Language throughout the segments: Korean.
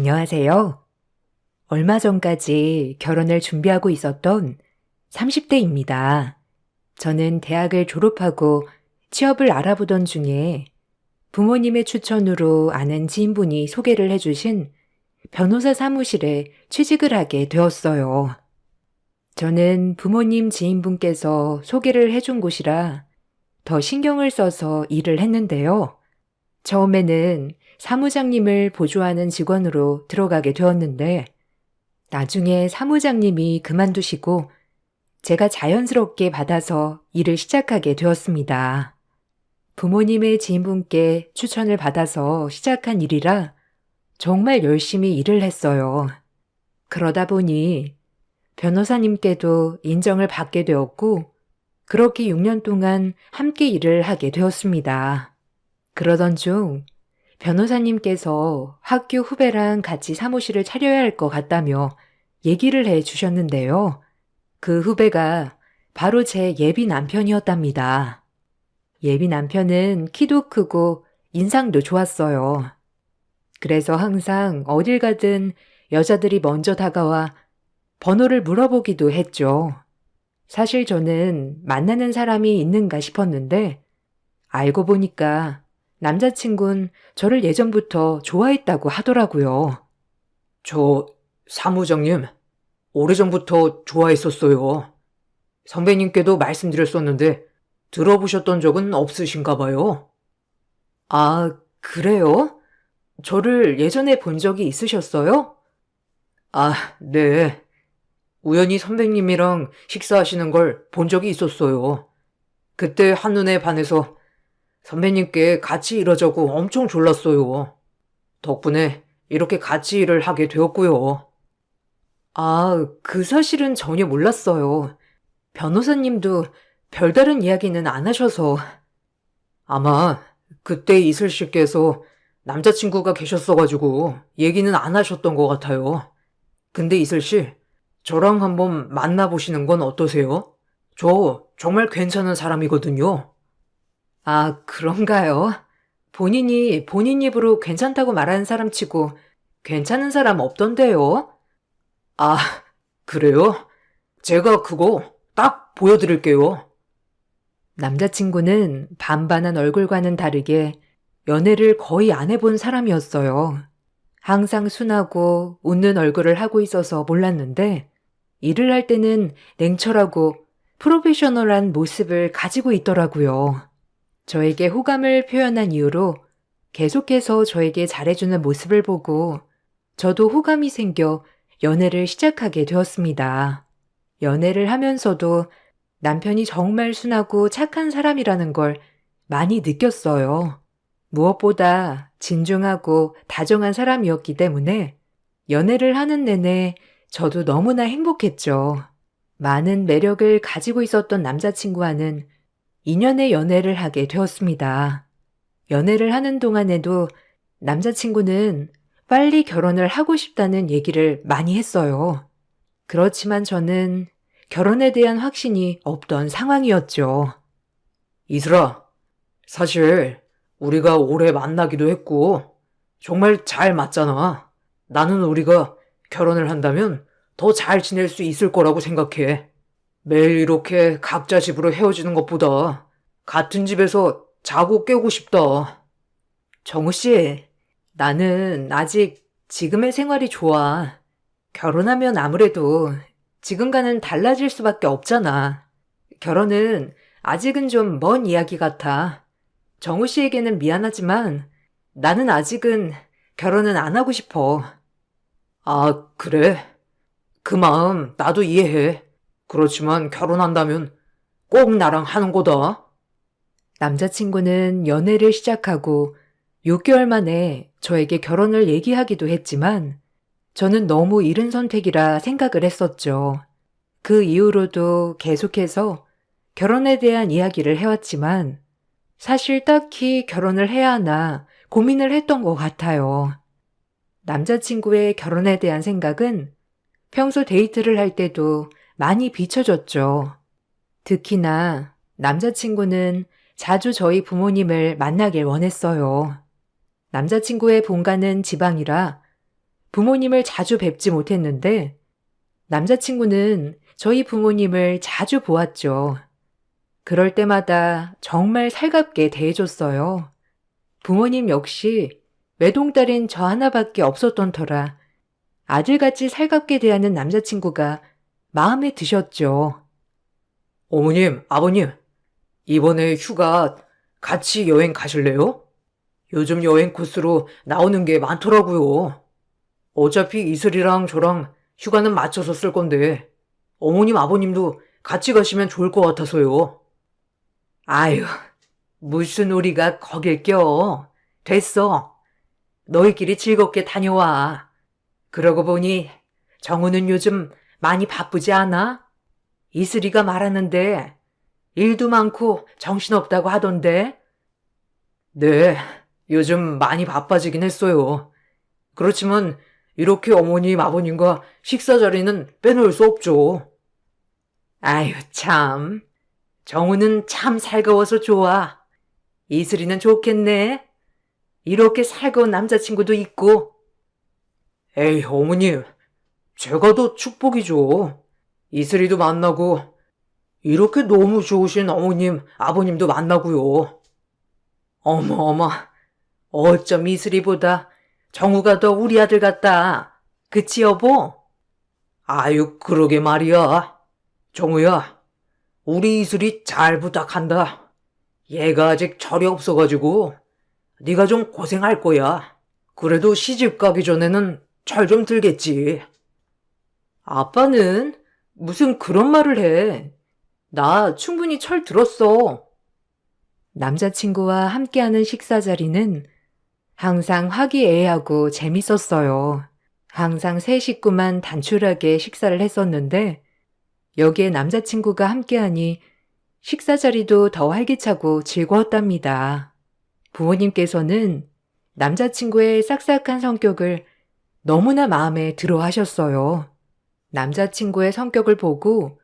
안녕하세요. 얼마 전까지 결혼을 준비하고 있었던 30대입니다. 저는 대학을 졸업하고 취업을 알아보던 중에 부모님의 추천으로 아는 지인분이 소개를 해주신 변호사 사무실에 취직을 하게 되었어요. 저는 부모님 지인분께서 소개를 해준 곳이라 더 신경을 써서 일을 했는데요. 처음에는 사무장님을 보조하는 직원으로 들어가게 되었는데 나중에 사무장님이 그만두시고 제가 자연스럽게 받아서 일을 시작하게 되었습니다. 부모님의 지인분께 추천을 받아서 시작한 일이라 정말 열심히 일을 했어요. 그러다 보니 변호사님께도 인정을 받게 되었고 그렇게 6년 동안 함께 일을 하게 되었습니다. 그러던 중 변호사님께서 학교 후배랑 같이 사무실을 차려야 할 것 같다며 얘기를 해 주셨는데요. 그 후배가 바로 제 예비 남편이었답니다. 예비 남편은 키도 크고 인상도 좋았어요. 그래서 항상 어딜 가든 여자들이 먼저 다가와 번호를 물어보기도 했죠. 사실 저는 만나는 사람이 있는가 싶었는데 알고 보니까 남자친구는 저를 예전부터 좋아했다고 하더라고요. 저 사무장님, 오래전부터 좋아했었어요. 선배님께도 말씀드렸었는데 들어보셨던 적은 없으신가 봐요. 아, 그래요? 저를 예전에 본 적이 있으셨어요? 아, 네. 우연히 선배님이랑 식사하시는 걸 본 적이 있었어요. 그때 한눈에 반해서 선배님께 같이 일하자고 엄청 졸랐어요. 덕분에 이렇게 같이 일을 하게 되었고요. 아, 그 사실은 전혀 몰랐어요. 변호사님도 별다른 이야기는 안 하셔서. 아마 그때 이슬 씨께서 남자친구가 계셨어가지고 얘기는 안 하셨던 것 같아요. 근데 이슬 씨, 저랑 한번 만나보시는 건 어떠세요? 저 정말 괜찮은 사람이거든요. 아, 그런가요? 본인이 본인 입으로 괜찮다고 말하는 사람 치고 괜찮은 사람 없던데요? 아, 그래요? 제가 그거 딱 보여드릴게요. 남자친구는 반반한 얼굴과는 다르게 연애를 거의 안 해본 사람이었어요. 항상 순하고 웃는 얼굴을 하고 있어서 몰랐는데 일을 할 때는 냉철하고 프로페셔널한 모습을 가지고 있더라고요. 저에게 호감을 표현한 이유로 계속해서 저에게 잘해주는 모습을 보고 저도 호감이 생겨 연애를 시작하게 되었습니다. 연애를 하면서도 남편이 정말 순하고 착한 사람이라는 걸 많이 느꼈어요. 무엇보다 진중하고 다정한 사람이었기 때문에 연애를 하는 내내 저도 너무나 행복했죠. 많은 매력을 가지고 있었던 남자친구와는 2년의 연애를 하게 되었습니다. 연애를 하는 동안에도 남자친구는 빨리 결혼을 하고 싶다는 얘기를 많이 했어요. 그렇지만 저는 결혼에 대한 확신이 없던 상황이었죠. 이슬아, 사실 우리가 오래 만나기도 했고 정말 잘 맞잖아. 나는 우리가 결혼을 한다면 더 잘 지낼 수 있을 거라고 생각해. 매일 이렇게 각자 집으로 헤어지는 것보다 같은 집에서 자고 깨고 싶다. 정우 씨, 나는 아직 지금의 생활이 좋아. 결혼하면 아무래도 지금과는 달라질 수밖에 없잖아. 결혼은 아직은 좀 먼 이야기 같아. 정우 씨에게는 미안하지만 나는 아직은 결혼은 안 하고 싶어. 아, 그래? 그 마음 나도 이해해. 그렇지만 결혼한다면 꼭 나랑 하는 거다. 남자친구는 연애를 시작하고 6개월 만에 저에게 결혼을 얘기하기도 했지만 저는 너무 이른 선택이라 생각을 했었죠. 그 이후로도 계속해서 결혼에 대한 이야기를 해왔지만 사실 딱히 결혼을 해야 하나 고민을 했던 것 같아요. 남자친구의 결혼에 대한 생각은 평소 데이트를 할 때도 많이 비춰졌죠. 특히나 남자친구는 자주 저희 부모님을 만나길 원했어요. 남자친구의 본가는 지방이라 부모님을 자주 뵙지 못했는데 남자친구는 저희 부모님을 자주 보았죠. 그럴 때마다 정말 살갑게 대해줬어요. 부모님 역시 외동딸인 저 하나밖에 없었던 터라 아들같이 살갑게 대하는 남자친구가 마음에 드셨죠. 어머님, 아버님, 이번에 휴가 같이 여행 가실래요? 요즘 여행 코스로 나오는 게 많더라고요. 어차피 이슬이랑 저랑 휴가는 맞춰서 쓸 건데, 어머님, 아버님도 같이 가시면 좋을 것 같아서요. 아유, 무슨 우리가 거길 껴. 됐어. 너희끼리 즐겁게 다녀와. 그러고 보니 정우는 요즘 많이 바쁘지 않아? 이슬이가 말하는데 일도 많고 정신없다고 하던데. 네, 요즘 많이 바빠지긴 했어요. 그렇지만 이렇게 어머님, 아버님과 식사 자리는 빼놓을 수 없죠. 아유, 참. 정우는 참 살가워서 좋아. 이슬이는 좋겠네. 이렇게 살가운 남자친구도 있고. 에이, 어머님, 제가 더 축복이죠. 이슬이도 만나고, 이렇게 너무 좋으신 어머님, 아버님도 만나고요. 어머, 어쩜 이슬이보다 정우가 더 우리 아들 같다. 그치, 여보? 아유, 그러게 말이야. 정우야, 우리 이슬이 잘 부탁한다. 얘가 아직 철이 없어가지고, 네가 좀 고생할 거야. 그래도 시집 가기 전에는 철 좀 들겠지. 아빠는 무슨 그런 말을 해. 나 충분히 철 들었어. 남자친구와 함께하는 식사 자리는 항상 화기애애하고 재밌었어요. 항상 세 식구만 단촐하게 식사를 했었는데 여기에 남자친구가 함께하니 식사 자리도 더 활기차고 즐거웠답니다. 부모님께서는 남자친구의 싹싹한 성격을 너무나 마음에 들어 하셨어요. 남자친구의 성격을 보고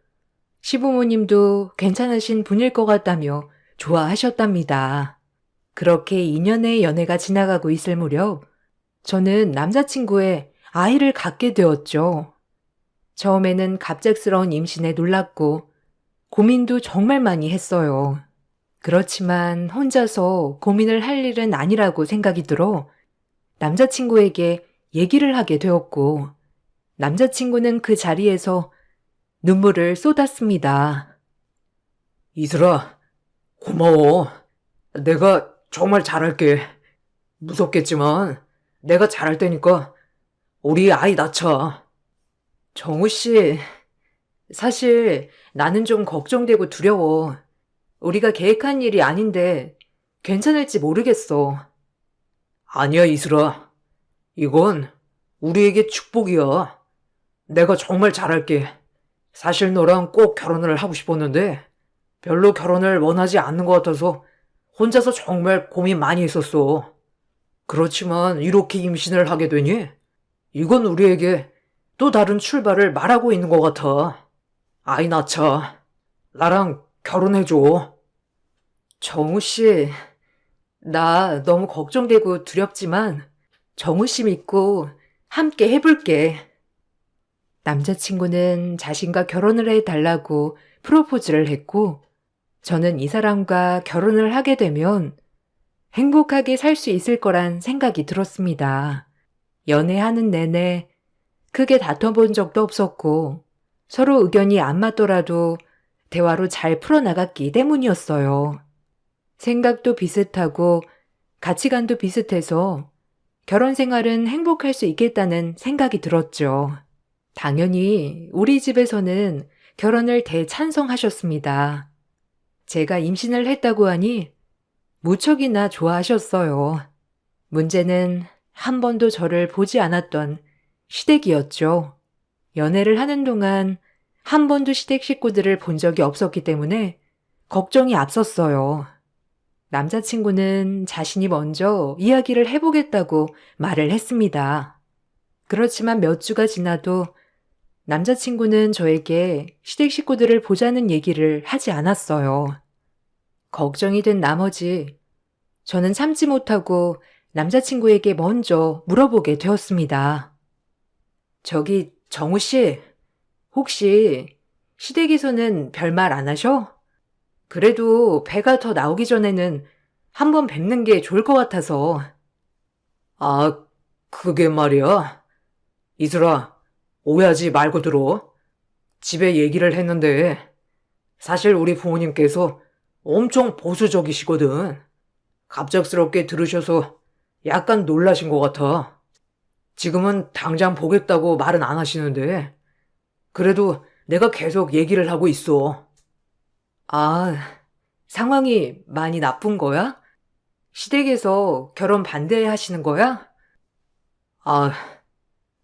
시부모님도 괜찮으신 분일 것 같다며 좋아하셨답니다. 그렇게 2년의 연애가 지나가고 있을 무렵 저는 남자친구의 아이를 갖게 되었죠. 처음에는 갑작스러운 임신에 놀랐고 고민도 정말 많이 했어요. 그렇지만 혼자서 고민을 할 일은 아니라고 생각이 들어 남자친구에게 얘기를 하게 되었고 남자친구는 그 자리에서 눈물을 쏟았습니다. 이슬아, 고마워. 내가 정말 잘할게. 무섭겠지만 내가 잘할 테니까 우리 아이 낳자. 정우 씨, 사실 나는 좀 걱정되고 두려워. 우리가 계획한 일이 아닌데 괜찮을지 모르겠어. 아니야, 이슬아. 이건 우리에게 축복이야. 내가 정말 잘할게. 사실 너랑 꼭 결혼을 하고 싶었는데 별로 결혼을 원하지 않는 것 같아서 혼자서 정말 고민 많이 했었어. 그렇지만 이렇게 임신을 하게 되니 이건 우리에게 또 다른 출발을 말하고 있는 것 같아. 아이 낳자. 나랑 결혼해줘. 정우 씨, 나 너무 걱정되고 두렵지만 정우 씨 믿고 함께 해볼게. 남자친구는 자신과 결혼을 해달라고 프로포즈를 했고 저는 이 사람과 결혼을 하게 되면 행복하게 살 수 있을 거란 생각이 들었습니다. 연애하는 내내 크게 다퉈본 적도 없었고 서로 의견이 안 맞더라도 대화로 잘 풀어나갔기 때문이었어요. 생각도 비슷하고 가치관도 비슷해서 결혼 생활은 행복할 수 있겠다는 생각이 들었죠. 당연히 우리 집에서는 결혼을 대찬성하셨습니다. 제가 임신을 했다고 하니 무척이나 좋아하셨어요. 문제는 한 번도 저를 보지 않았던 시댁이었죠. 연애를 하는 동안 한 번도 시댁 식구들을 본 적이 없었기 때문에 걱정이 앞섰어요. 남자친구는 자신이 먼저 이야기를 해보겠다고 말을 했습니다. 그렇지만 몇 주가 지나도 남자친구는 저에게 시댁 식구들을 보자는 얘기를 하지 않았어요. 걱정이 된 나머지 저는 참지 못하고 남자친구에게 먼저 물어보게 되었습니다. 저기, 정우 씨, 혹시 시댁에서는 별말 안 하셔? 그래도 배가 더 나오기 전에는 한번 뵙는 게 좋을 것 같아서. 아, 그게 말이야. 이슬아, 오해하지 말고 들어. 집에 얘기를 했는데, 사실 우리 부모님께서 엄청 보수적이시거든. 갑작스럽게 들으셔서 약간 놀라신 것 같아. 지금은 당장 보겠다고 말은 안 하시는데, 그래도 내가 계속 얘기를 하고 있어. 아, 상황이 많이 나쁜 거야? 시댁에서 결혼 반대하시는 거야? 아,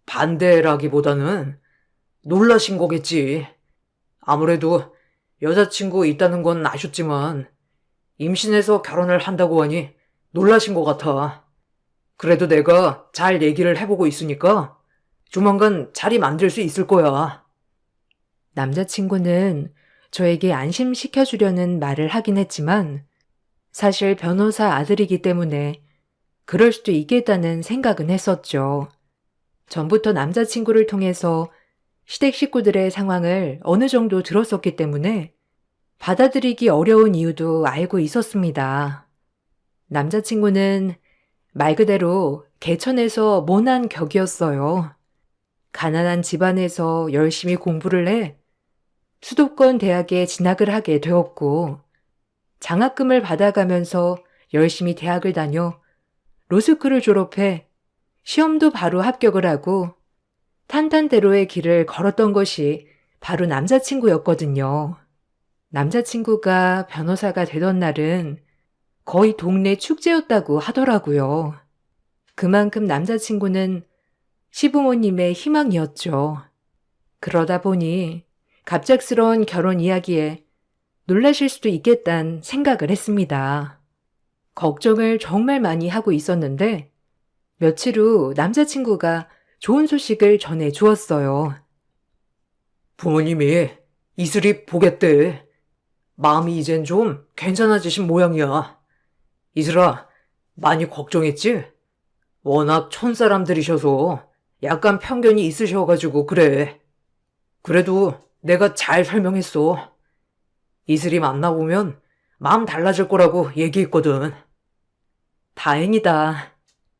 반대라기보다는 놀라신 거겠지. 아무래도 여자친구 있다는 건 아셨지만, 임신해서 결혼을 한다고 하니 놀라신 것 같아. 그래도 내가 잘 얘기를 해보고 있으니까 조만간 자리 만들 수 있을 거야. 남자친구는 저에게 안심시켜주려는 말을 하긴 했지만 사실 변호사 아들이기 때문에 그럴 수도 있겠다는 생각은 했었죠. 전부터 남자친구를 통해서 시댁 식구들의 상황을 어느 정도 들었었기 때문에 받아들이기 어려운 이유도 알고 있었습니다. 남자친구는 말 그대로 개천에서 모난 격이었어요. 가난한 집안에서 열심히 공부를 해 수도권 대학에 진학을 하게 되었고 장학금을 받아가면서 열심히 대학을 다녀 로스쿨을 졸업해 시험도 바로 합격을 하고 탄탄대로의 길을 걸었던 것이 바로 남자친구였거든요. 남자친구가 변호사가 되던 날은 거의 동네 축제였다고 하더라고요. 그만큼 남자친구는 시부모님의 희망이었죠. 그러다 보니 갑작스러운 결혼 이야기에 놀라실 수도 있겠다는 생각을 했습니다. 걱정을 정말 많이 하고 있었는데 며칠 후 남자친구가 좋은 소식을 전해 주었어요. 부모님이 이슬이 보겠대. 마음이 이젠 좀 괜찮아지신 모양이야. 이슬아, 많이 걱정했지? 워낙 촌사람들이셔서 약간 편견이 있으셔가지고 그래. 그래도 내가 잘 설명했어. 이슬이 만나보면 마음 달라질 거라고 얘기했거든. 다행이다.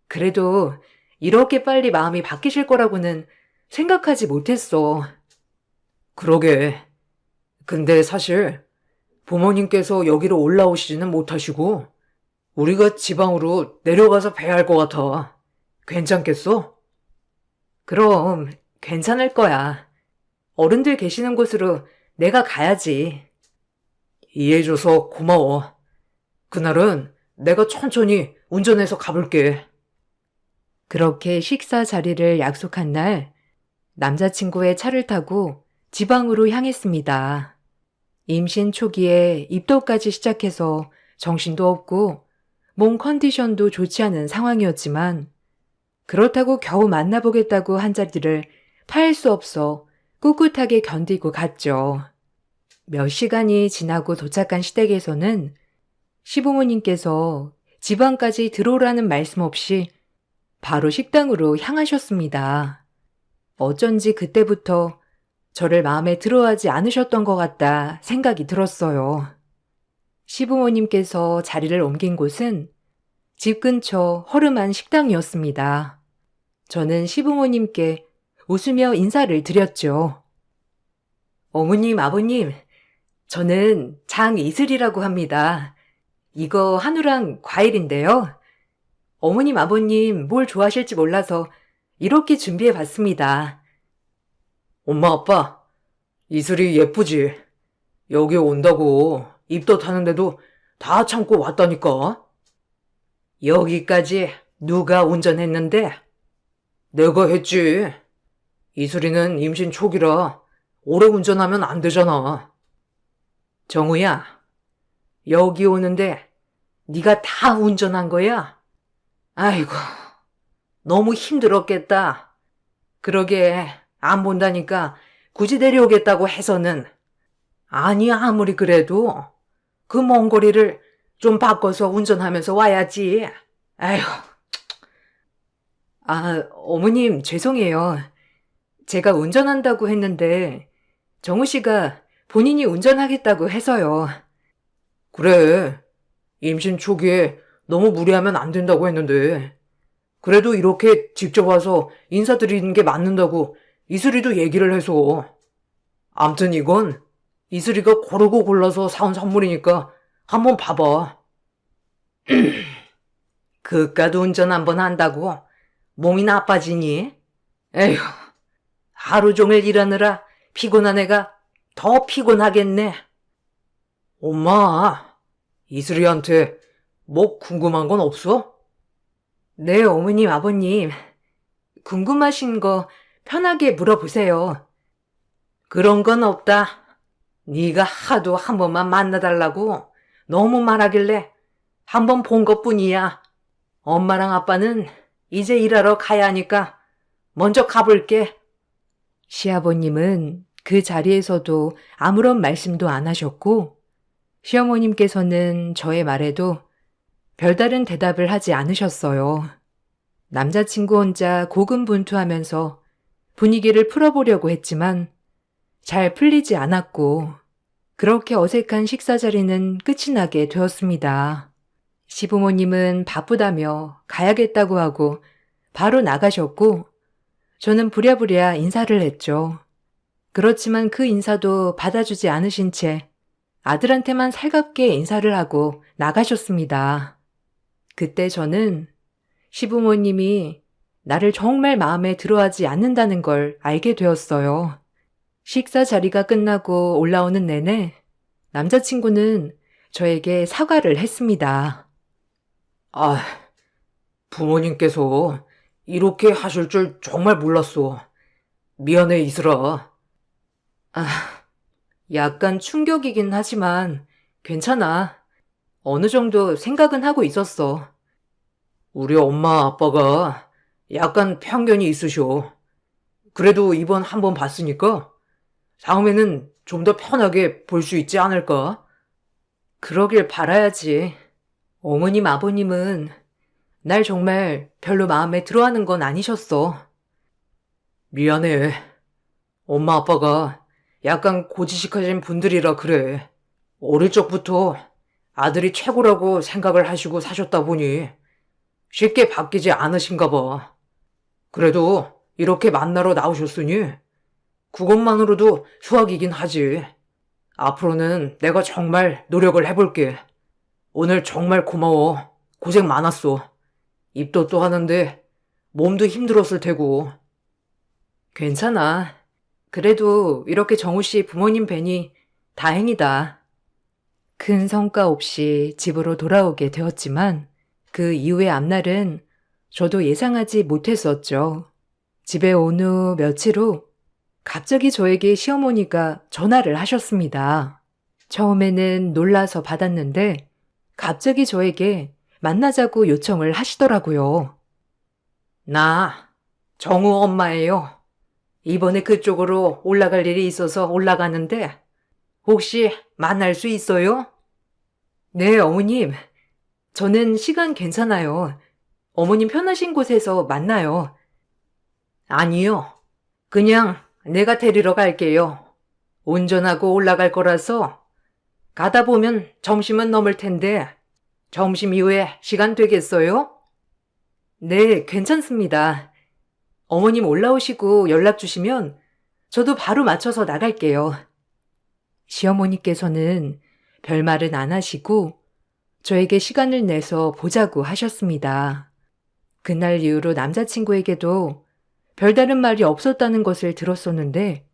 그래도 이렇게 빨리 마음이 바뀌실 거라고는 생각하지 못했어. 그러게. 근데 사실 부모님께서 여기로 올라오시지는 못하시고 우리가 지방으로 내려가서 뵈야 할 것 같아. 괜찮겠어? 그럼 괜찮을 거야. 어른들 계시는 곳으로 내가 가야지. 이해해줘서 고마워. 그날은 내가 천천히 운전해서 가볼게. 그렇게 식사 자리를 약속한 날 남자친구의 차를 타고 지방으로 향했습니다. 임신 초기에 입덧까지 시작해서 정신도 없고 몸 컨디션도 좋지 않은 상황이었지만 그렇다고 겨우 만나보겠다고 한 자리를 파할 수 없어 꿋꿋하게 견디고 갔죠. 몇 시간이 지나고 도착한 시댁에서는 시부모님께서 지방까지 들어오라는 말씀 없이 바로 식당으로 향하셨습니다. 어쩐지 그때부터 저를 마음에 들어하지 않으셨던 것 같다 생각이 들었어요. 시부모님께서 자리를 옮긴 곳은 집 근처 허름한 식당이었습니다. 저는 시부모님께 웃으며 인사를 드렸죠. 어머님, 아버님, 저는 장이슬이라고 합니다. 이거 한우랑 과일인데요. 어머님, 아버님 뭘 좋아하실지 몰라서 이렇게 준비해 봤습니다. 엄마, 아빠, 이슬이 예쁘지? 여기 온다고 입덧하는데도 다 참고 왔다니까? 여기까지 누가 운전했는데? 내가 했지. 이슬이는 임신 초기라 오래 운전하면 안 되잖아. 정우야, 여기 오는데 네가 다 운전한 거야? 아이고, 너무 힘들었겠다. 그러게 안 본다니까 굳이 데려오겠다고 해서는. 아니, 아무리 그래도 그 먼 거리를 좀 바꿔서 운전하면서 와야지. 아휴. 아, 어머님 죄송해요. 제가 운전한다고 했는데 정우 씨가 본인이 운전하겠다고 해서요. 그래. 임신 초기에 너무 무리하면 안 된다고 했는데. 그래도 이렇게 직접 와서 인사드리는 게 맞는다고 이슬이도 얘기를 해서. 암튼 이건 이슬이가 고르고 골라서 사온 선물이니까 한번 봐봐. 그깟 운전 한번 한다고 몸이 나빠지니? 에휴, 하루 종일 일하느라 피곤한 애가 더 피곤하겠네. 엄마, 이슬이한테 뭐 궁금한 건 없어? 네, 어머님, 아버님. 궁금하신 거 편하게 물어보세요. 그런 건 없다. 네가 하도 한 번만 만나달라고 너무 말하길래 한 번 본 것뿐이야. 엄마랑 아빠는 이제 일하러 가야 하니까 먼저 가볼게. 시아버님은 그 자리에서도 아무런 말씀도 안 하셨고, 시어머님께서는 저의 말에도 별다른 대답을 하지 않으셨어요. 남자친구 혼자 고군분투하면서 분위기를 풀어보려고 했지만 잘 풀리지 않았고, 그렇게 어색한 식사 자리는 끝이 나게 되었습니다. 시부모님은 바쁘다며 가야겠다고 하고 바로 나가셨고, 저는 부랴부랴 인사를 했죠. 그렇지만 그 인사도 받아주지 않으신 채 아들한테만 살갑게 인사를 하고 나가셨습니다. 그때 저는 시부모님이 나를 정말 마음에 들어하지 않는다는 걸 알게 되었어요. 식사 자리가 끝나고 올라오는 내내 남자친구는 저에게 사과를 했습니다. 아, 부모님께서 이렇게 하실 줄 정말 몰랐어. 미안해, 이슬아. 약간 충격이긴 하지만 괜찮아. 어느 정도 생각은 하고 있었어. 우리 엄마 아빠가 약간 편견이 있으셔. 그래도 이번 한 번 봤으니까 다음에는 좀 더 편하게 볼 수 있지 않을까? 그러길 바라야지. 어머님, 아버님은 날 정말 별로 마음에 들어하는 건 아니셨어. 미안해. 엄마 아빠가 약간 고지식하신 분들이라 그래. 어릴 적부터 아들이 최고라고 생각을 하시고 사셨다 보니 쉽게 바뀌지 않으신가 봐. 그래도 이렇게 만나러 나오셨으니 그것만으로도 수학이긴 하지. 앞으로는 내가 정말 노력을 해볼게. 오늘 정말 고마워. 고생 많았어. 입도 또 하는데 몸도 힘들었을 테고. 괜찮아. 그래도 이렇게 정우 씨 부모님 뵈니 다행이다. 큰 성과 없이 집으로 돌아오게 되었지만 그 이후의 앞날은 저도 예상하지 못했었죠. 집에 온 후 며칠 후 갑자기 저에게 시어머니가 전화를 하셨습니다. 처음에는 놀라서 받았는데 갑자기 저에게 만나자고 요청을 하시더라고요. 나 정우 엄마예요. 이번에 그쪽으로 올라갈 일이 있어서 올라가는데 혹시 만날 수 있어요? 네, 어머님. 저는 시간 괜찮아요. 어머님 편하신 곳에서 만나요. 아니요. 그냥 내가 데리러 갈게요. 운전하고 올라갈 거라서 가다 보면 점심은 넘을 텐데 점심 이후에 시간 되겠어요? 네, 괜찮습니다. 어머님 올라오시고 연락 주시면 저도 바로 맞춰서 나갈게요. 시어머니께서는 별말은 안 하시고 저에게 시간을 내서 보자고 하셨습니다. 그날 이후로 남자친구에게도 별다른 말이 없었다는 것을 들었었는데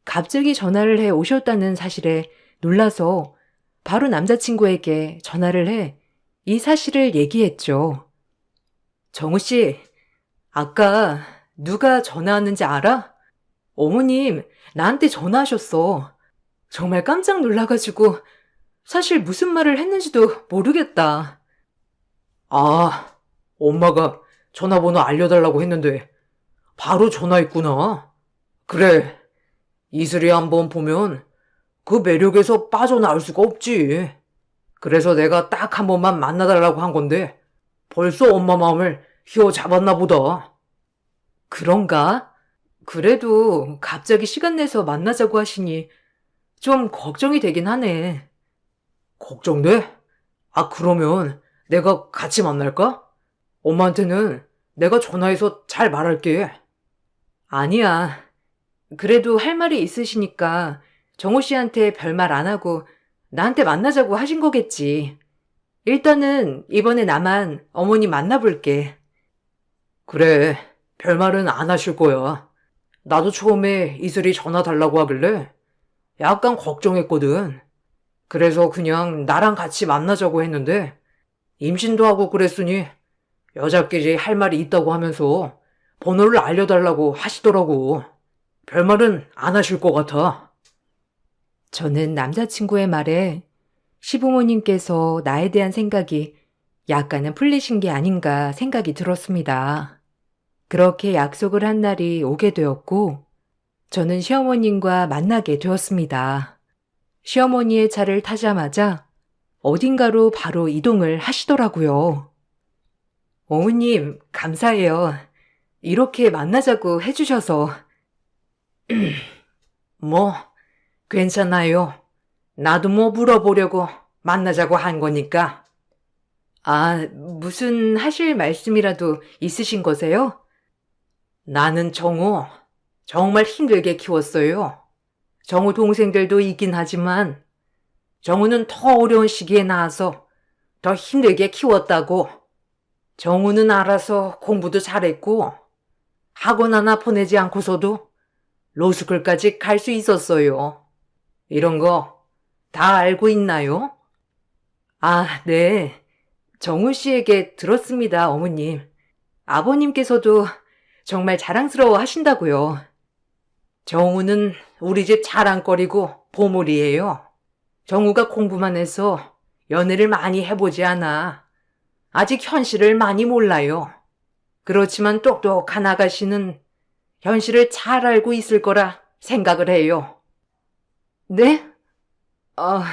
갑자기 전화를 해 오셨다는 사실에 놀라서 바로 남자친구에게 전화를 해 이 사실을 얘기했죠. 정우 씨, 아까 누가 전화 왔는지 알아? 어머님, 나한테 전화하셨어. 정말 깜짝 놀라가지고 사실 무슨 말을 했는지도 모르겠다. 아, 엄마가 전화번호 알려달라고 했는데 바로 전화했구나. 그래, 이슬이 한번 보면 그 매력에서 빠져나올 수가 없지. 그래서 내가 딱 한 번만 만나달라고 한 건데 벌써 엄마 마음을 휘어잡았나 보다. 그런가? 그래도 갑자기 시간 내서 만나자고 하시니 좀 걱정이 되긴 하네. 걱정돼? 아, 그러면 내가 같이 만날까? 엄마한테는 내가 전화해서 잘 말할게. 아니야. 그래도 할 말이 있으시니까 정호 씨한테 별말 안 하고 나한테 만나자고 하신 거겠지. 일단은 이번에 나만 어머니 만나볼게. 그래, 별말은 안 하실 거야. 나도 처음에 이슬이 전화 달라고 하길래 약간 걱정했거든. 그래서 그냥 나랑 같이 만나자고 했는데 임신도 하고 그랬으니 여자끼리 할 말이 있다고 하면서 번호를 알려달라고 하시더라고. 별말은 안 하실 것 같아. 저는 남자친구의 말에 시부모님께서 나에 대한 생각이 약간은 풀리신 게 아닌가 생각이 들었습니다. 그렇게 약속을 한 날이 오게 되었고, 저는 시어머님과 만나게 되었습니다. 시어머니의 차를 타자마자 어딘가로 바로 이동을 하시더라고요. 어머님, 감사해요. 이렇게 만나자고 해주셔서. 뭐, 괜찮아요. 나도 뭐 물어보려고 만나자고 한 거니까. 아, 무슨 하실 말씀이라도 있으신 거세요? 나는 정우 정말 힘들게 키웠어요. 정우 동생들도 있긴 하지만 정우는 더 어려운 시기에 낳아서 더 힘들게 키웠다고. 정우는 알아서 공부도 잘했고 학원 하나 보내지 않고서도 로스쿨까지 갈 수 있었어요. 이런 거 다 알고 있나요? 아, 네. 정우 씨에게 들었습니다, 어머님. 아버님께서도 정말 자랑스러워 하신다고요. 정우는 우리 집 자랑거리고 보물이에요. 정우가 공부만 해서 연애를 많이 해보지 않아. 아직 현실을 많이 몰라요. 그렇지만 똑똑한 아가씨는 현실을 잘 알고 있을 거라 생각을 해요. 네? 아,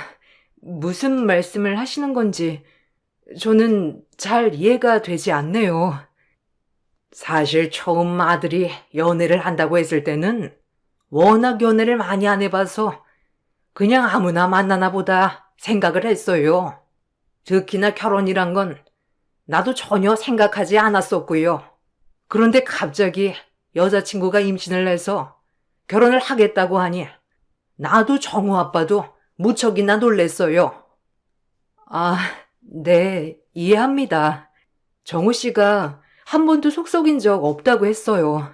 무슨 말씀을 하시는 건지 저는 잘 이해가 되지 않네요. 사실 처음 아들이 연애를 한다고 했을 때는 워낙 연애를 많이 안 해봐서 그냥 아무나 만나나 보다 생각을 했어요. 특히나 결혼이란 건 나도 전혀 생각하지 않았었고요. 그런데 갑자기 여자친구가 임신을 해서 결혼을 하겠다고 하니 나도 정우 아빠도 무척이나 놀랬어요. 아, 네, 이해합니다. 정우 씨가 한 번도 속 썩인 적 없다고 했어요.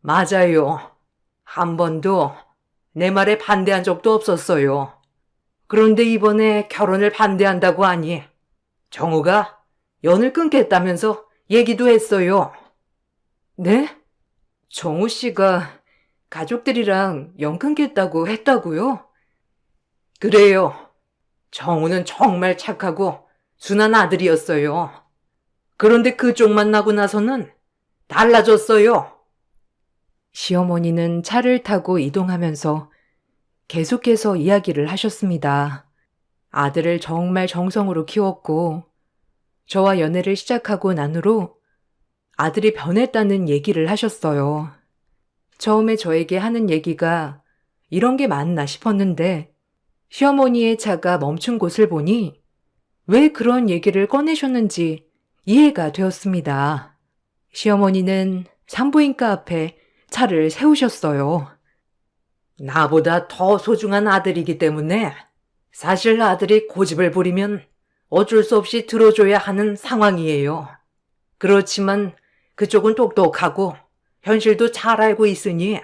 맞아요. 한 번도 내 말에 반대한 적도 없었어요. 그런데 이번에 결혼을 반대한다고 하니 정우가 연을 끊겠다면서 얘기도 했어요. 네? 정우 씨가 가족들이랑 연 끊겠다고 했다고요? 그래요. 정우는 정말 착하고 순한 아들이었어요. 그런데 그쪽 만나고 나서는 달라졌어요. 시어머니는 차를 타고 이동하면서 계속해서 이야기를 하셨습니다. 아들을 정말 정성으로 키웠고, 저와 연애를 시작하고 난 후로 아들이 변했다는 얘기를 하셨어요. 처음에 저에게 하는 얘기가 이런 게 맞나 싶었는데, 시어머니의 차가 멈춘 곳을 보니 왜 그런 얘기를 꺼내셨는지 이해가 되었습니다. 시어머니는 산부인과 앞에 차를 세우셨어요. 나보다 더 소중한 아들이기 때문에 사실 아들이 고집을 부리면 어쩔 수 없이 들어줘야 하는 상황이에요. 그렇지만 그쪽은 똑똑하고 현실도 잘 알고 있으니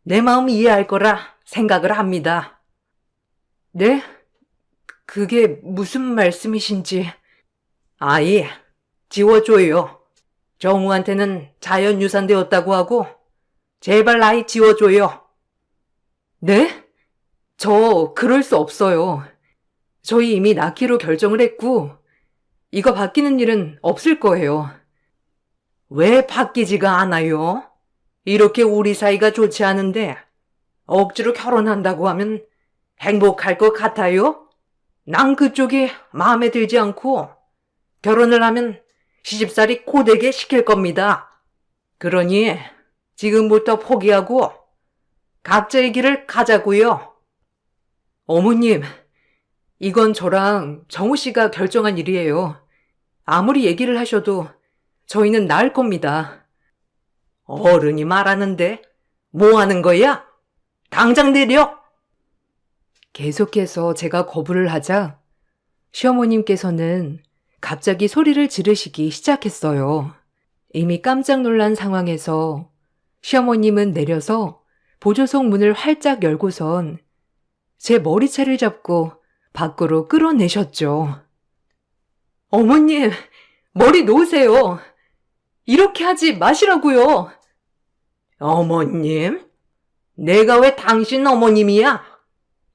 내 마음 이해할 거라 생각을 합니다. 네? 그게 무슨 말씀이신지. 아이, 지워줘요. 정우한테는 자연유산 되었다고 하고 제발 아이 지워줘요. 네? 저 그럴 수 없어요. 저희 이미 낳기로 결정을 했고, 이거 바뀌는 일은 없을 거예요. 왜 바뀌지가 않아요? 이렇게 우리 사이가 좋지 않은데 억지로 결혼한다고 하면 행복할 것 같아요? 난 그쪽이 마음에 들지 않고 결혼을 하면 시집살이 고되게 시킬 겁니다. 그러니 지금부터 포기하고 각자의 길을 가자고요. 어머님, 이건 저랑 정우 씨가 결정한 일이에요. 아무리 얘기를 하셔도 저희는 나을 겁니다. 어른이 말하는데 뭐 하는 거야? 당장 내려! 계속해서 제가 거부를 하자 시어머님께서는 갑자기 소리를 지르시기 시작했어요. 이미 깜짝 놀란 상황에서 시어머님은 내려서 보조석 문을 활짝 열고선 제 머리채를 잡고 밖으로 끌어내셨죠. 어머님, 머리 놓으세요. 이렇게 하지 마시라고요. 어머님? 내가 왜 당신 어머님이야?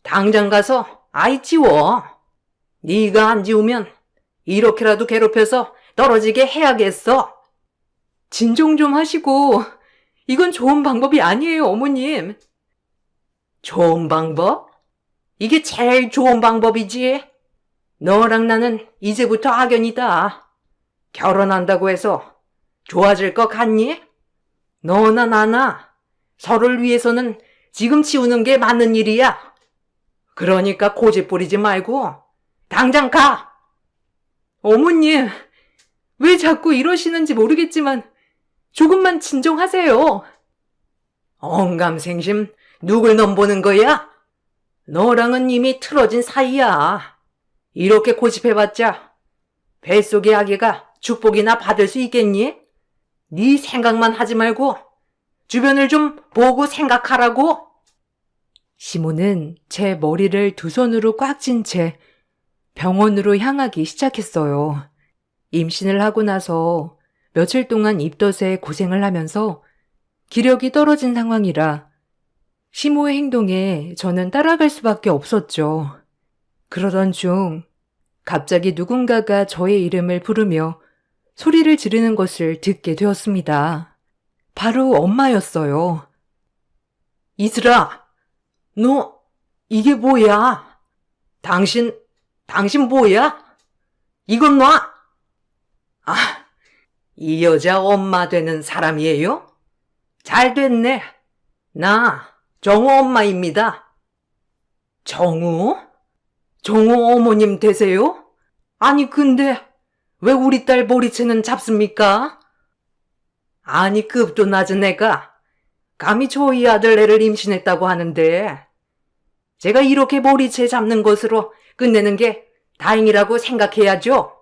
당장 가서 아이 지워. 네가 안 지우면 이렇게라도 괴롭혀서 떨어지게 해야겠어. 진정 좀 하시고, 이건 좋은 방법이 아니에요, 어머님. 좋은 방법? 이게 제일 좋은 방법이지. 너랑 나는 이제부터 악연이다. 결혼한다고 해서 좋아질 것 같니? 너나 나나 서로를 위해서는 지금 치우는 게 맞는 일이야. 그러니까 고집 부리지 말고 당장 가. 어머님, 왜 자꾸 이러시는지 모르겠지만 조금만 진정하세요. 언감생심 누굴 넘보는 거야? 너랑은 이미 틀어진 사이야. 이렇게 고집해봤자 뱃속의 아기가 축복이나 받을 수 있겠니? 네 생각만 하지 말고 주변을 좀 보고 생각하라고. 시모는 제 머리를 두 손으로 꽉 쥔 채 병원으로 향하기 시작했어요. 임신을 하고 나서 며칠 동안 입덧에 고생을 하면서 기력이 떨어진 상황이라 시모의 행동에 저는 따라갈 수밖에 없었죠. 그러던 중 갑자기 누군가가 저의 이름을 부르며 소리를 지르는 것을 듣게 되었습니다. 바로 엄마였어요. 이슬아, 너 이게 뭐야? 당신 뭐야? 이건 놔! 아, 이 여자 엄마 되는 사람이에요? 잘 됐네. 나 정우 엄마입니다. 정우? 정우 어머님 되세요? 아니 근데 왜 우리 딸 머리채는 잡습니까? 아니 급도 낮은 애가 감히 저희 아들 애를 임신했다고 하는데 제가 이렇게 머리채 잡는 것으로 끝내는 게 다행이라고 생각해야죠.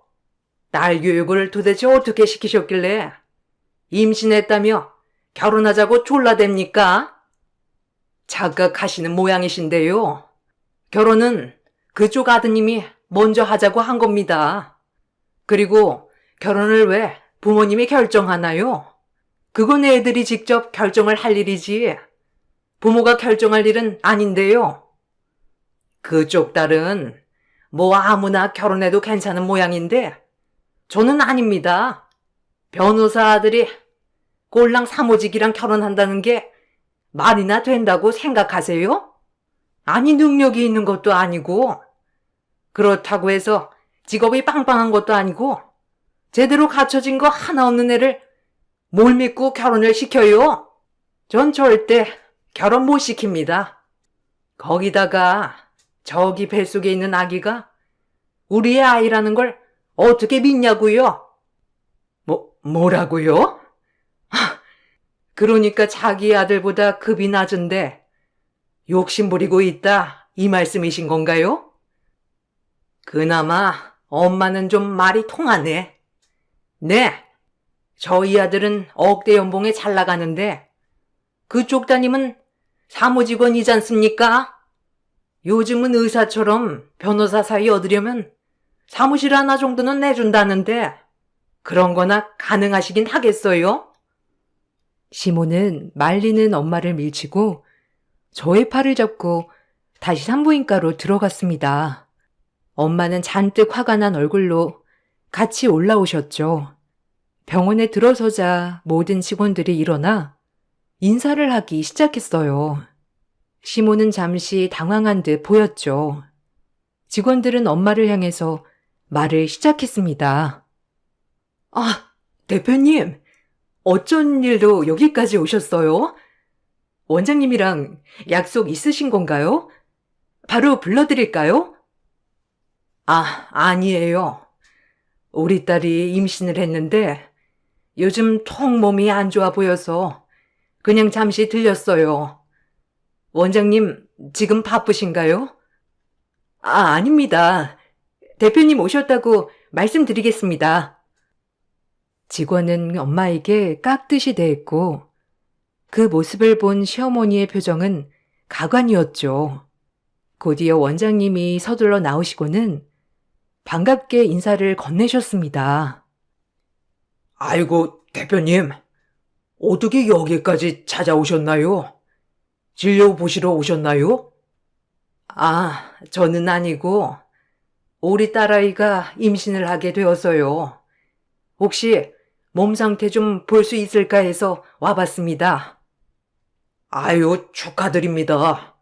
딸 교육을 도대체 어떻게 시키셨길래 임신했다며 결혼하자고 졸라댑니까? 자각하시는 모양이신데요. 결혼은 그쪽 아드님이 먼저 하자고 한 겁니다. 그리고 결혼을 왜 부모님이 결정하나요? 그건 애들이 직접 결정을 할 일이지 부모가 결정할 일은 아닌데요. 그쪽 딸은 뭐 아무나 결혼해도 괜찮은 모양인데 저는 아닙니다. 변호사 아들이 꼴랑 사모직이랑 결혼한다는 게 말이나 된다고 생각하세요? 아니 능력이 있는 것도 아니고 그렇다고 해서 직업이 빵빵한 것도 아니고 제대로 갖춰진 거 하나 없는 애를 뭘 믿고 결혼을 시켜요? 전 절대 결혼 못 시킵니다. 거기다가 저기 뱃속에 있는 아기가 우리의 아이라는 걸 어떻게 믿냐고요? 뭐라고요? 그러니까 자기 아들보다 급이 낮은데 욕심 부리고 있다 이 말씀이신 건가요? 그나마 엄마는 좀 말이 통하네. 네, 저희 아들은 억대 연봉에 잘 나가는데 그쪽 따님은 사무직원이지 않습니까? 요즘은 의사처럼 변호사 사이 얻으려면 사무실 하나 정도는 내준다는데 그런 거나 가능하시긴 하겠어요? 시모는 말리는 엄마를 밀치고 저의 팔을 잡고 다시 산부인과로 들어갔습니다. 엄마는 잔뜩 화가 난 얼굴로 같이 올라오셨죠. 병원에 들어서자 모든 직원들이 일어나 인사를 하기 시작했어요. 시모는 잠시 당황한 듯 보였죠. 직원들은 엄마를 향해서 말을 시작했습니다. 아, 대표님, 어쩐 일로 여기까지 오셨어요? 원장님이랑 약속 있으신 건가요? 바로 불러드릴까요? 아니에요. 우리 딸이 임신을 했는데 요즘 통 몸이 안 좋아 보여서 그냥 잠시 들렸어요. 원장님, 지금 바쁘신가요? 아닙니다. 대표님 오셨다고 말씀드리겠습니다. 직원은 엄마에게 깍듯이 대했고 그 모습을 본 시어머니의 표정은 가관이었죠. 곧이어 원장님이 서둘러 나오시고는 반갑게 인사를 건네셨습니다. 아이고, 대표님. 어떻게 여기까지 찾아오셨나요? 진료 보시러 오셨나요? 저는 아니고 우리 딸아이가 임신을 하게 되어서요. 혹시 몸 상태 좀 볼 수 있을까 해서 와봤습니다. 아유, 축하드립니다.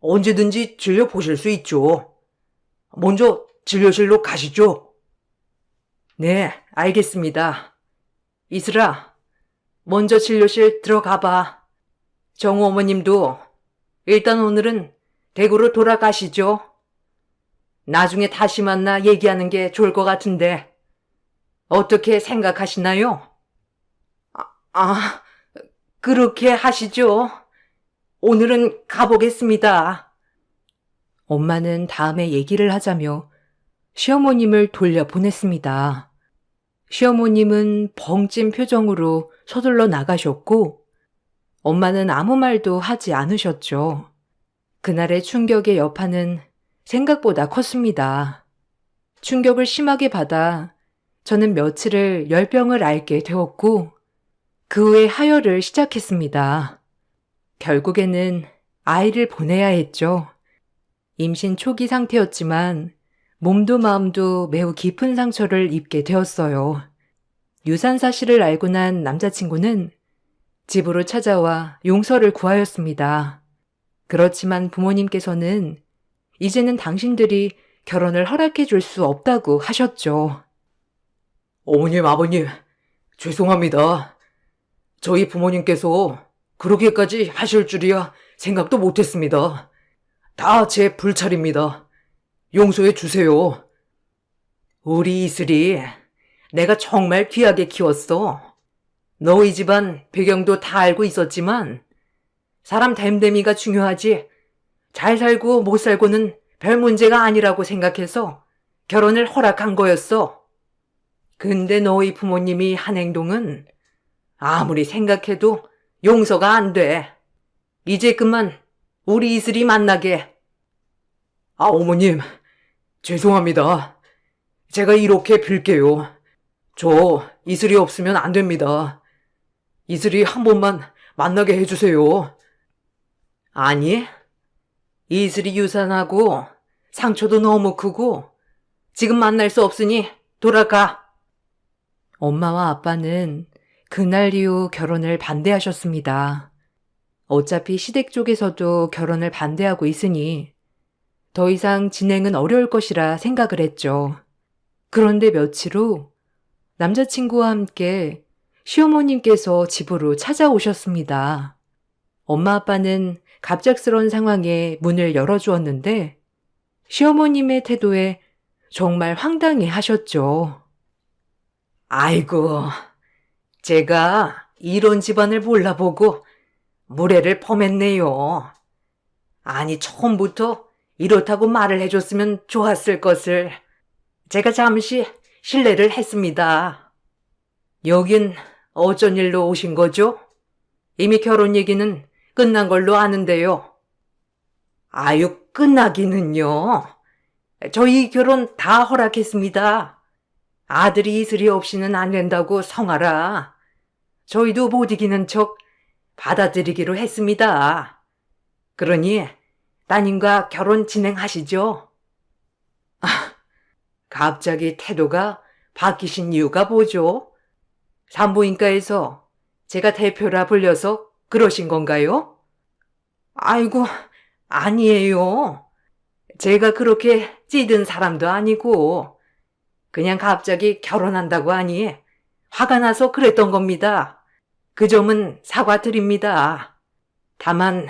언제든지 진료 보실 수 있죠. 먼저 진료실로 가시죠. 네, 알겠습니다. 이슬아, 먼저 진료실 들어가 봐. 정우 어머님도 일단 오늘은 댁으로 돌아가시죠. 나중에 다시 만나 얘기하는 게 좋을 것 같은데 어떻게 생각하시나요? 그렇게 하시죠. 오늘은 가보겠습니다. 엄마는 다음에 얘기를 하자며 시어머님을 돌려보냈습니다. 시어머님은 벙찐 표정으로 서둘러 나가셨고 엄마는 아무 말도 하지 않으셨죠. 그날의 충격의 여파는 생각보다 컸습니다. 충격을 심하게 받아 저는 며칠을 열병을 앓게 되었고 그 후에 하혈을 시작했습니다. 결국에는 아이를 보내야 했죠. 임신 초기 상태였지만 몸도 마음도 매우 깊은 상처를 입게 되었어요. 유산 사실을 알고 난 남자친구는 집으로 찾아와 용서를 구하였습니다. 그렇지만 부모님께서는 이제는 당신들이 결혼을 허락해 줄 수 없다고 하셨죠. 어머님, 아버님, 죄송합니다. 저희 부모님께서 그렇게까지 하실 줄이야 생각도 못했습니다. 다 제 불찰입니다. 용서해 주세요. 우리 이슬이 내가 정말 귀하게 키웠어. 너희 집안 배경도 다 알고 있었지만 사람 됨됨이가 중요하지 잘 살고 못 살고는 별 문제가 아니라고 생각해서 결혼을 허락한 거였어. 근데 너희 부모님이 한 행동은 아무리 생각해도 용서가 안 돼. 이제 그만 우리 이슬이 만나게. 어머님, 죄송합니다. 제가 이렇게 빌게요. 저 이슬이 없으면 안 됩니다. 이슬이 한 번만 만나게 해주세요. 아니, 이슬이 유산하고 상처도 너무 크고 지금 만날 수 없으니 돌아가. 엄마와 아빠는 그날 이후 결혼을 반대하셨습니다. 어차피 시댁 쪽에서도 결혼을 반대하고 있으니 더 이상 진행은 어려울 것이라 생각을 했죠. 그런데 며칠 후 남자친구와 함께 시어머님께서 집으로 찾아오셨습니다. 엄마 아빠는 갑작스러운 상황에 문을 열어주었는데 시어머님의 태도에 정말 황당해 하셨죠. 아이고, 제가 이런 집안을 몰라보고 무례를 범했네요. 아니, 처음부터 이렇다고 말을 해줬으면 좋았을 것을. 제가 잠시 실례를 했습니다. 여긴 어쩐 일로 오신 거죠? 이미 결혼 얘기는 끝난 걸로 아는데요. 아유, 끝나기는요. 저희 결혼 다 허락했습니다. 아들이 이슬이 없이는 안 된다고 성하라. 저희도 못 이기는 척 받아들이기로 했습니다. 그러니 따님과 결혼 진행하시죠. 갑자기 태도가 바뀌신 이유가 뭐죠? 산부인과에서 제가 대표라 불려서 그러신 건가요? 아이고, 아니에요. 제가 그렇게 찌든 사람도 아니고 그냥 갑자기 결혼한다고 하니 화가 나서 그랬던 겁니다. 그 점은 사과드립니다. 다만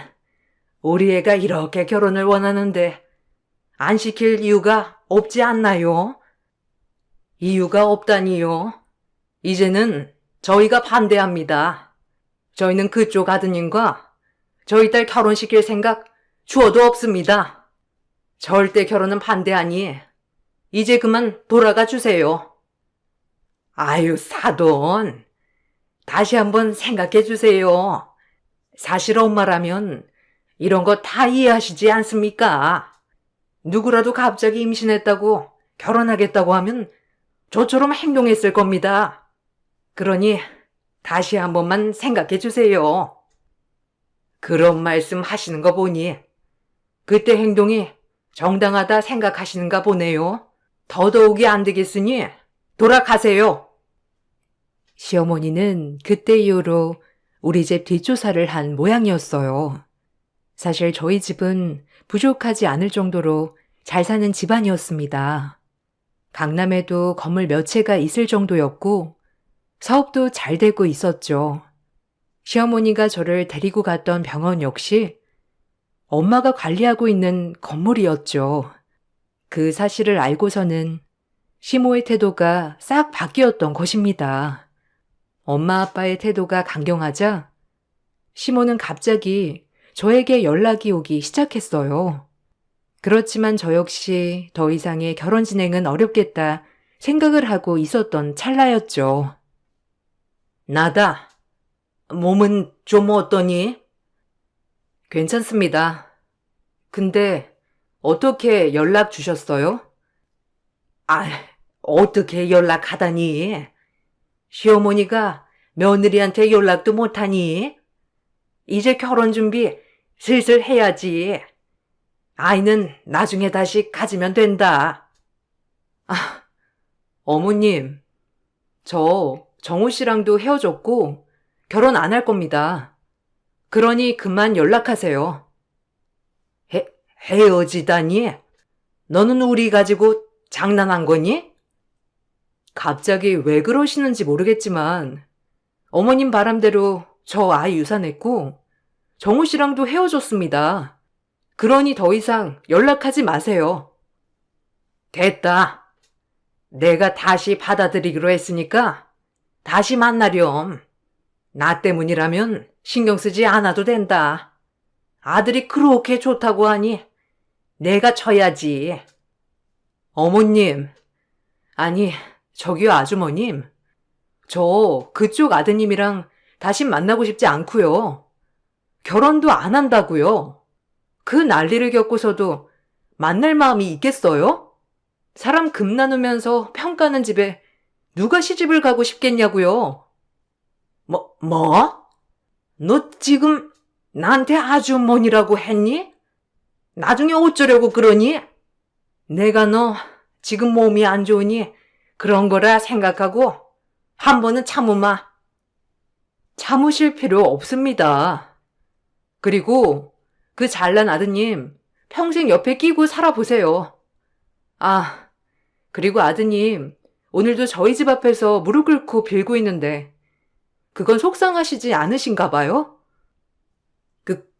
우리 애가 이렇게 결혼을 원하는데 안 시킬 이유가 없지 않나요? 이유가 없다니요. 이제는 저희가 반대합니다. 저희는 그쪽 아드님과 저희 딸 결혼시킬 생각 주어도 없습니다. 절대 결혼은 반대하니 이제 그만 돌아가 주세요. 아유, 사돈. 다시 한번 생각해 주세요. 사실 엄마라면 이런 거 다 이해하시지 않습니까? 누구라도 갑자기 임신했다고 결혼하겠다고 하면 저처럼 행동했을 겁니다. 그러니 다시 한 번만 생각해 주세요. 그런 말씀 하시는 거 보니 그때 행동이 정당하다 생각하시는가 보네요. 더더욱이 안 되겠으니 돌아가세요. 시어머니는 그때 이후로 우리 집 뒷조사를 한 모양이었어요. 사실 저희 집은 부족하지 않을 정도로 잘 사는 집안이었습니다. 강남에도 건물 몇 채가 있을 정도였고 사업도 잘 되고 있었죠. 시어머니가 저를 데리고 갔던 병원 역시 엄마가 관리하고 있는 건물이었죠. 그 사실을 알고서는 시모의 태도가 싹 바뀌었던 것입니다. 엄마 아빠의 태도가 강경하자 시모는 갑자기 저에게 연락이 오기 시작했어요. 그렇지만 저 역시 더 이상의 결혼 진행은 어렵겠다 생각을 하고 있었던 찰나였죠. 나다. 몸은 좀 어떠니? 괜찮습니다. 근데 어떻게 연락 주셨어요? 아, 어떻게 연락하다니? 시어머니가 며느리한테 연락도 못하니? 이제 결혼 준비 슬슬 해야지. 아이는 나중에 다시 가지면 된다. 아, 어머님, 저 정우 씨랑도 헤어졌고 결혼 안 할 겁니다. 그러니 그만 연락하세요. 헤어지다니? 너는 우리 가지고 장난한 거니? 갑자기 왜 그러시는지 모르겠지만 어머님 바람대로 저 아이 유산했고 정우 씨랑도 헤어졌습니다. 그러니 더 이상 연락하지 마세요. 됐다. 내가 다시 받아들이기로 했으니까 다시 만나렴. 나 때문이라면 신경 쓰지 않아도 된다. 아들이 그렇게 좋다고 하니 내가 쳐야지. 어머님, 아니 저기요 아주머님. 저 그쪽 아드님이랑 다시 만나고 싶지 않고요. 결혼도 안 한다고요. 그 난리를 겪고서도 만날 마음이 있겠어요? 사람 금 나누면서 평가는 집에 누가 시집을 가고 싶겠냐고요. 뭐? 너 지금 나한테 아주머니라고 했니? 나중에 어쩌려고 그러니? 내가 너 지금 몸이 안 좋으니 그런 거라 생각하고 한 번은 참으마. 참으실 필요 없습니다. 그리고 그 잘난 아드님 평생 옆에 끼고 살아보세요. 아, 그리고 아드님 오늘도 저희 집 앞에서 무릎 꿇고 빌고 있는데 그건 속상하시지 않으신가 봐요?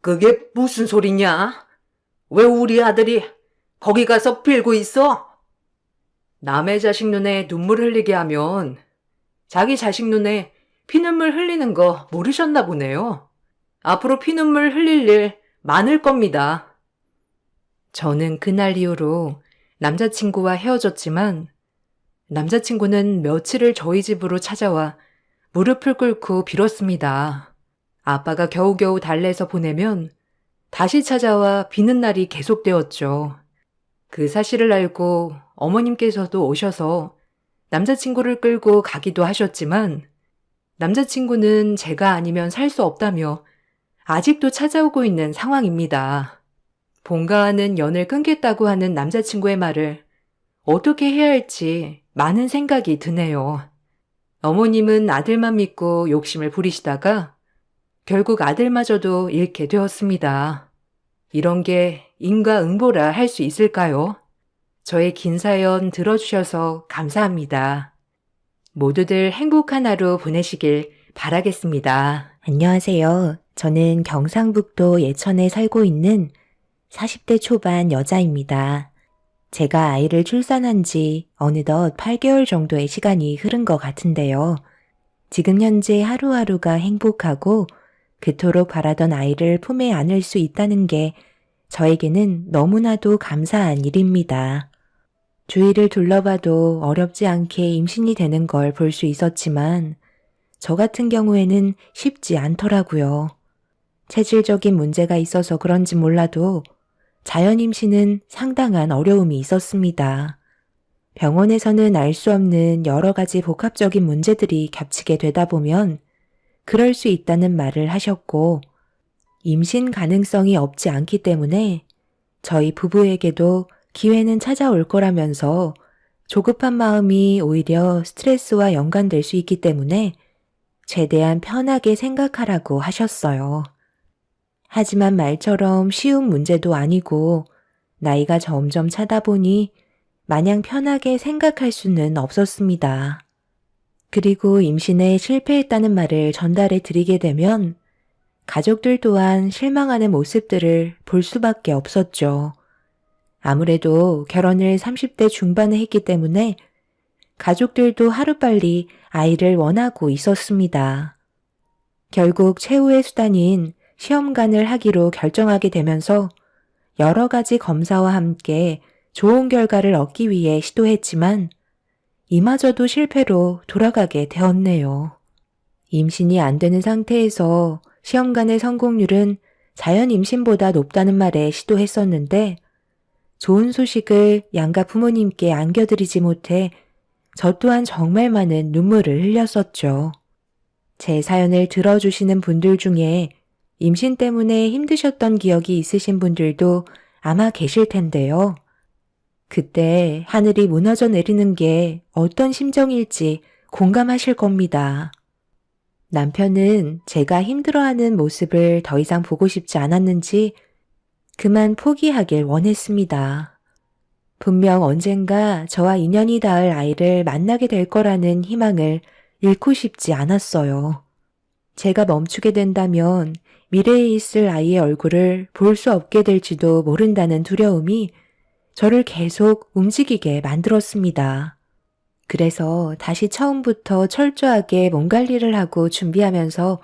그게 무슨 소리냐? 왜 우리 아들이 거기 가서 빌고 있어? 남의 자식 눈에 눈물 흘리게 하면 자기 자식 눈에 피눈물 흘리는 거 모르셨나 보네요. 앞으로 피눈물 흘릴 일 많을 겁니다. 저는 그날 이후로 남자친구와 헤어졌지만 남자친구는 며칠을 저희 집으로 찾아와 무릎을 꿇고 빌었습니다. 아빠가 겨우겨우 달래서 보내면 다시 찾아와 비는 날이 계속되었죠. 그 사실을 알고 어머님께서도 오셔서 남자친구를 끌고 가기도 하셨지만 남자친구는 제가 아니면 살 수 없다며 아직도 찾아오고 있는 상황입니다. 본가와는 연을 끊겠다고 하는 남자친구의 말을 어떻게 해야 할지 많은 생각이 드네요. 어머님은 아들만 믿고 욕심을 부리시다가 결국 아들마저도 잃게 되었습니다. 이런 게 인과응보라 할 수 있을까요? 저의 긴 사연 들어주셔서 감사합니다. 모두들 행복한 하루 보내시길 바라겠습니다. 안녕하세요. 저는 경상북도 예천에 살고 있는 40대 초반 여자입니다. 제가 아이를 출산한 지 어느덧 8개월 정도의 시간이 흐른 것 같은데요. 지금 현재 하루하루가 행복하고 그토록 바라던 아이를 품에 안을 수 있다는 게 저에게는 너무나도 감사한 일입니다. 주위를 둘러봐도 어렵지 않게 임신이 되는 걸 볼 수 있었지만 저 같은 경우에는 쉽지 않더라고요. 체질적인 문제가 있어서 그런지 몰라도 자연 임신은 상당한 어려움이 있었습니다. 병원에서는 알 수 없는 여러 가지 복합적인 문제들이 겹치게 되다 보면 그럴 수 있다는 말을 하셨고, 임신 가능성이 없지 않기 때문에 저희 부부에게도 기회는 찾아올 거라면서 조급한 마음이 오히려 스트레스와 연관될 수 있기 때문에 최대한 편하게 생각하라고 하셨어요. 하지만 말처럼 쉬운 문제도 아니고 나이가 점점 차다 보니 마냥 편하게 생각할 수는 없었습니다. 그리고 임신에 실패했다는 말을 전달해 드리게 되면 가족들 또한 실망하는 모습들을 볼 수밖에 없었죠. 아무래도 결혼을 30대 중반에 했기 때문에 가족들도 하루빨리 아이를 원하고 있었습니다. 결국 최후의 수단인 시험관을 하기로 결정하게 되면서 여러 가지 검사와 함께 좋은 결과를 얻기 위해 시도했지만 이마저도 실패로 돌아가게 되었네요. 임신이 안 되는 상태에서 시험관의 성공률은 자연 임신보다 높다는 말에 시도했었는데 좋은 소식을 양가 부모님께 안겨드리지 못해 저 또한 정말 많은 눈물을 흘렸었죠. 제 사연을 들어주시는 분들 중에 임신 때문에 힘드셨던 기억이 있으신 분들도 아마 계실 텐데요. 그때 하늘이 무너져 내리는 게 어떤 심정일지 공감하실 겁니다. 남편은 제가 힘들어하는 모습을 더 이상 보고 싶지 않았는지 그만 포기하길 원했습니다. 분명 언젠가 저와 인연이 닿을 아이를 만나게 될 거라는 희망을 잃고 싶지 않았어요. 제가 멈추게 된다면 미래에 있을 아이의 얼굴을 볼 수 없게 될지도 모른다는 두려움이 저를 계속 움직이게 만들었습니다. 그래서 다시 처음부터 철저하게 몸 관리를 하고 준비하면서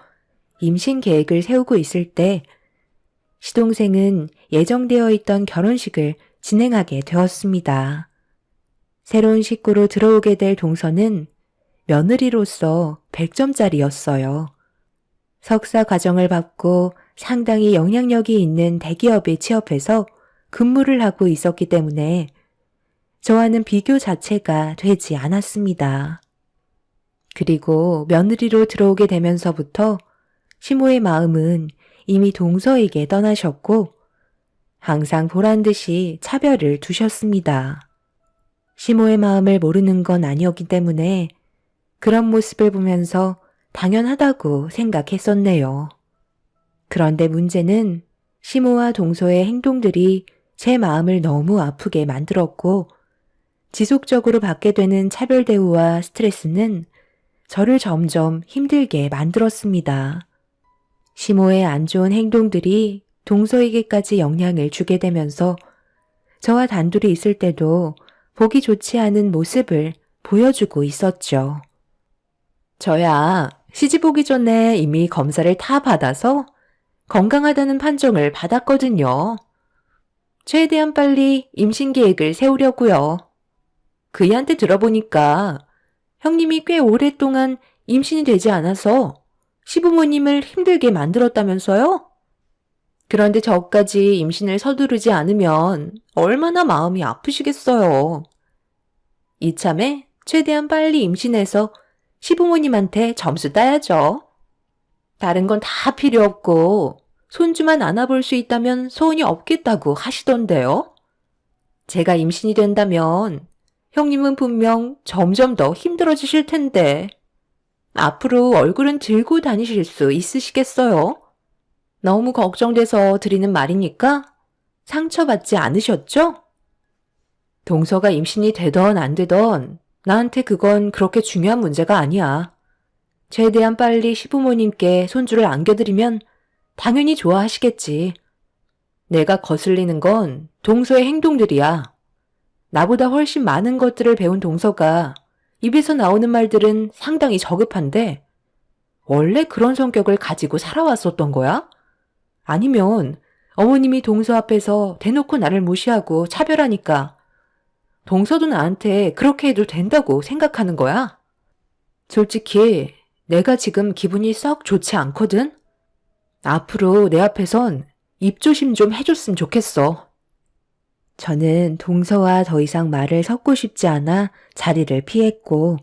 임신 계획을 세우고 있을 때 시동생은 예정되어 있던 결혼식을 진행하게 되었습니다. 새로운 식구로 들어오게 될 동서는 며느리로서 100점짜리였어요. 석사 과정을 받고 상당히 영향력이 있는 대기업에 취업해서 근무를 하고 있었기 때문에 저와는 비교 자체가 되지 않았습니다. 그리고 며느리로 들어오게 되면서부터 시모의 마음은 이미 동서에게 떠나셨고 항상 보란 듯이 차별을 두셨습니다. 시모의 마음을 모르는 건 아니었기 때문에 그런 모습을 보면서 당연하다고 생각했었네요. 그런데 문제는 시모와 동서의 행동들이 제 마음을 너무 아프게 만들었고 지속적으로 받게 되는 차별 대우와 스트레스는 저를 점점 힘들게 만들었습니다. 시모의 안 좋은 행동들이 동서에게까지 영향을 주게 되면서 저와 단둘이 있을 때도 보기 좋지 않은 모습을 보여주고 있었죠. 저야 시집 오기 전에 이미 검사를 다 받아서 건강하다는 판정을 받았거든요. 최대한 빨리 임신 계획을 세우려고요. 그이한테 들어보니까 형님이 꽤 오랫동안 임신이 되지 않아서 시부모님을 힘들게 만들었다면서요? 그런데 저까지 임신을 서두르지 않으면 얼마나 마음이 아프시겠어요. 이참에 최대한 빨리 임신해서 시부모님한테 점수 따야죠. 다른 건 다 필요 없고 손주만 안아볼 수 있다면 소원이 없겠다고 하시던데요. 제가 임신이 된다면 형님은 분명 점점 더 힘들어지실 텐데 앞으로 얼굴은 들고 다니실 수 있으시겠어요? 너무 걱정돼서 드리는 말이니까 상처받지 않으셨죠? 동서가 임신이 되던 안 되던 나한테 그건 그렇게 중요한 문제가 아니야. 최대한 빨리 시부모님께 손주를 안겨드리면 당연히 좋아하시겠지. 내가 거슬리는 건 동서의 행동들이야. 나보다 훨씬 많은 것들을 배운 동서가 입에서 나오는 말들은 상당히 저급한데 원래 그런 성격을 가지고 살아왔었던 거야? 아니면 어머님이 동서 앞에서 대놓고 나를 무시하고 차별하니까 동서도 나한테 그렇게 해도 된다고 생각하는 거야? 솔직히 내가 지금 기분이 썩 좋지 않거든? 앞으로 내 앞에선 입조심 좀 해줬으면 좋겠어. 저는 동서와 더 이상 말을 섞고 싶지 않아 자리를 피했고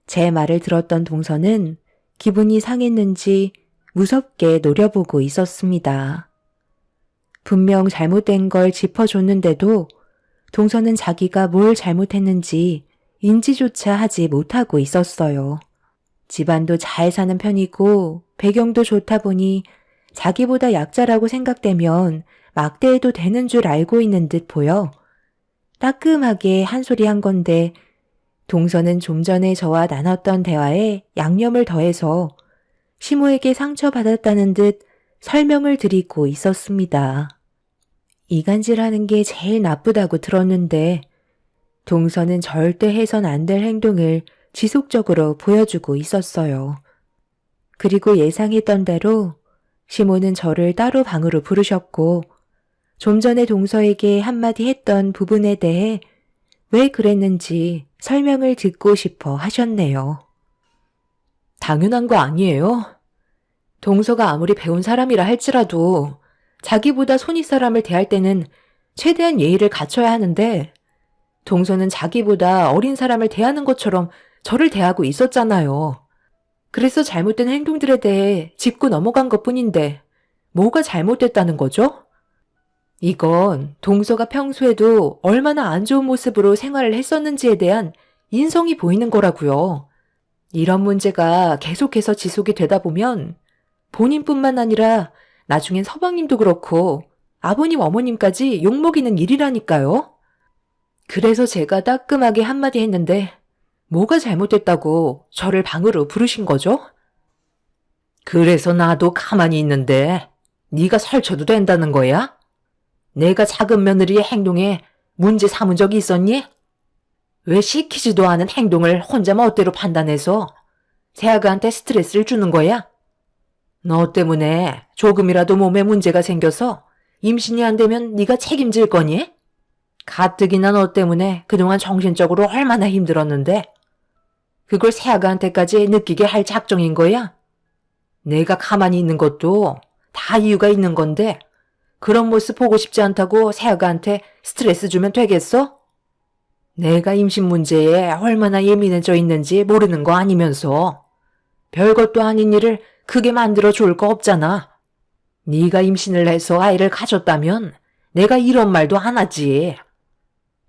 제 말을 들었던 동서는 기분이 상했는지 무섭게 노려보고 있었습니다. 분명 잘못된 걸 짚어줬는데도 동서는 자기가 뭘 잘못했는지 인지조차 하지 못하고 있었어요. 집안도 잘 사는 편이고 배경도 좋다 보니 자기보다 약자라고 생각되면 막대해도 되는 줄 알고 있는 듯 보여 따끔하게 한 소리 한 건데 동서는 좀 전에 저와 나눴던 대화에 양념을 더해서 시모에게 상처받았다는 듯 설명을 드리고 있었습니다. 이간질하는 게 제일 나쁘다고 들었는데 동서는 절대 해선 안 될 행동을 지속적으로 보여주고 있었어요. 그리고 예상했던 대로 시모는 저를 따로 방으로 부르셨고 좀 전에 동서에게 한마디 했던 부분에 대해 왜 그랬는지 설명을 듣고 싶어 하셨네요. 당연한 거 아니에요? 동서가 아무리 배운 사람이라 할지라도 자기보다 손윗 사람을 대할 때는 최대한 예의를 갖춰야 하는데 동서는 자기보다 어린 사람을 대하는 것처럼 저를 대하고 있었잖아요. 그래서 잘못된 행동들에 대해 짚고 넘어간 것뿐인데 뭐가 잘못됐다는 거죠? 이건 동서가 평소에도 얼마나 안 좋은 모습으로 생활을 했었는지에 대한 인성이 보이는 거라고요. 이런 문제가 계속해서 지속이 되다 보면 본인뿐만 아니라 나중엔 서방님도 그렇고 아버님 어머님까지 욕먹이는 일이라니까요. 그래서 제가 따끔하게 한마디 했는데 뭐가 잘못됐다고 저를 방으로 부르신 거죠? 그래서 나도 가만히 있는데 네가 설쳐도 된다는 거야? 내가 작은 며느리의 행동에 문제 삼은 적이 있었니? 왜 시키지도 않은 행동을 혼자 멋대로 판단해서 새아가한테 스트레스를 주는 거야? 너 때문에 조금이라도 몸에 문제가 생겨서 임신이 안 되면 네가 책임질 거니? 가뜩이나 너 때문에 그동안 정신적으로 얼마나 힘들었는데 그걸 새아가한테까지 느끼게 할 작정인 거야? 내가 가만히 있는 것도 다 이유가 있는 건데 그런 모습 보고 싶지 않다고 새아가한테 스트레스 주면 되겠어? 내가 임신 문제에 얼마나 예민해져 있는지 모르는 거 아니면서 별것도 아닌 일을 크게 만들어 줄 거 없잖아. 네가 임신을 해서 아이를 가졌다면 내가 이런 말도 안 하지.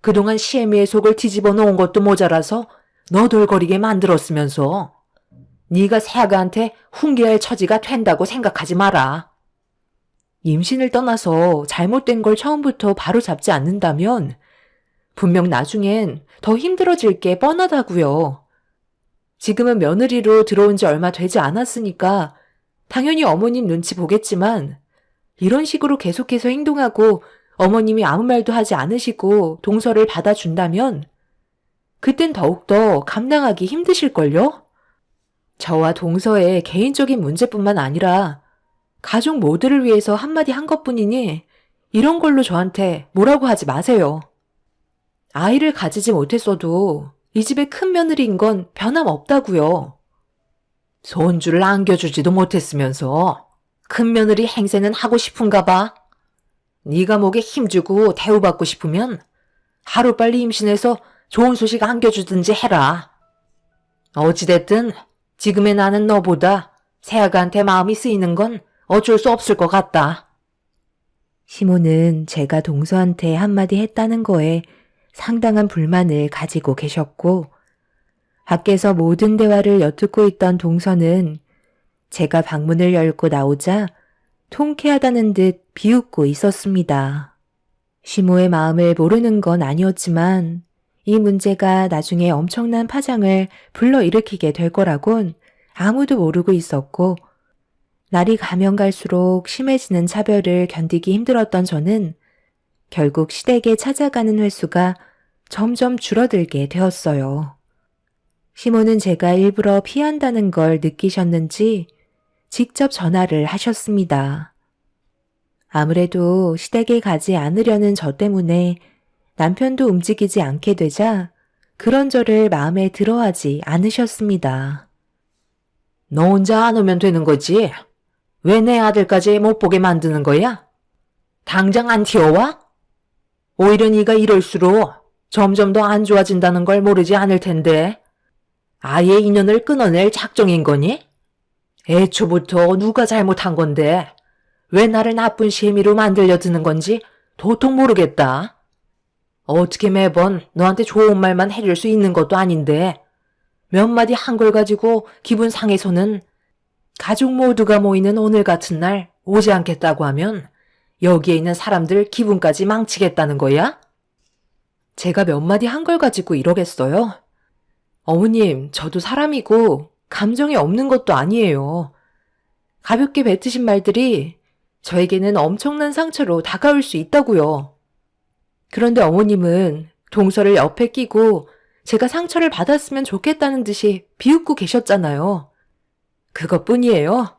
그동안 시애미의 속을 뒤집어 놓은 것도 모자라서 너덜거리게 만들었으면서 네가 새아가한테 훈계할 처지가 된다고 생각하지 마라. 임신을 떠나서 잘못된 걸 처음부터 바로 잡지 않는다면 분명 나중엔 더 힘들어질 게 뻔하다고요. 지금은 며느리로 들어온 지 얼마 되지 않았으니까 당연히 어머님 눈치 보겠지만 이런 식으로 계속해서 행동하고 어머님이 아무 말도 하지 않으시고 동서를 받아준다면 그땐 더욱더 감당하기 힘드실걸요? 저와 동서의 개인적인 문제뿐만 아니라 가족 모두를 위해서 한마디 한 것뿐이니 이런 걸로 저한테 뭐라고 하지 마세요. 아이를 가지지 못했어도 이 집의 큰 며느리인 건 변함없다고요. 손주를 안겨주지도 못했으면서 큰 며느리 행세는 하고 싶은가 봐. 네가 목에 힘주고 대우받고 싶으면 하루빨리 임신해서 좋은 소식 안겨주든지 해라. 어찌됐든 지금의 나는 너보다 새아가한테 마음이 쓰이는 건 어쩔 수 없을 것 같다. 시모는 제가 동서한테 한마디 했다는 거에 상당한 불만을 가지고 계셨고 밖에서 모든 대화를 엿듣고 있던 동서는 제가 방문을 열고 나오자 통쾌하다는 듯 비웃고 있었습니다. 시모의 마음을 모르는 건 아니었지만 이 문제가 나중에 엄청난 파장을 불러일으키게 될 거라곤 아무도 모르고 있었고, 날이 가면 갈수록 심해지는 차별을 견디기 힘들었던 저는 결국 시댁에 찾아가는 횟수가 점점 줄어들게 되었어요. 시모는 제가 일부러 피한다는 걸 느끼셨는지 직접 전화를 하셨습니다. 아무래도 시댁에 가지 않으려는 저 때문에 남편도 움직이지 않게 되자 그런 저를 마음에 들어하지 않으셨습니다. 너 혼자 안 오면 되는 거지? 왜 내 아들까지 못 보게 만드는 거야? 당장 안 튀어와? 오히려 네가 이럴수록 점점 더 안 좋아진다는 걸 모르지 않을 텐데. 아예 인연을 끊어낼 작정인 거니? 애초부터 누가 잘못한 건데 왜 나를 나쁜 시미로 만들려 드는 건지 도통 모르겠다. 어떻게 매번 너한테 좋은 말만 해줄 수 있는 것도 아닌데 몇 마디 한 걸 가지고 기분 상해서는 가족 모두가 모이는 오늘 같은 날 오지 않겠다고 하면 여기에 있는 사람들 기분까지 망치겠다는 거야? 제가 몇 마디 한 걸 가지고 이러겠어요? 어머님, 저도 사람이고 감정이 없는 것도 아니에요. 가볍게 뱉으신 말들이 저에게는 엄청난 상처로 다가올 수 있다고요. 그런데 어머님은 동서를 옆에 끼고 제가 상처를 받았으면 좋겠다는 듯이 비웃고 계셨잖아요. 그것뿐이에요.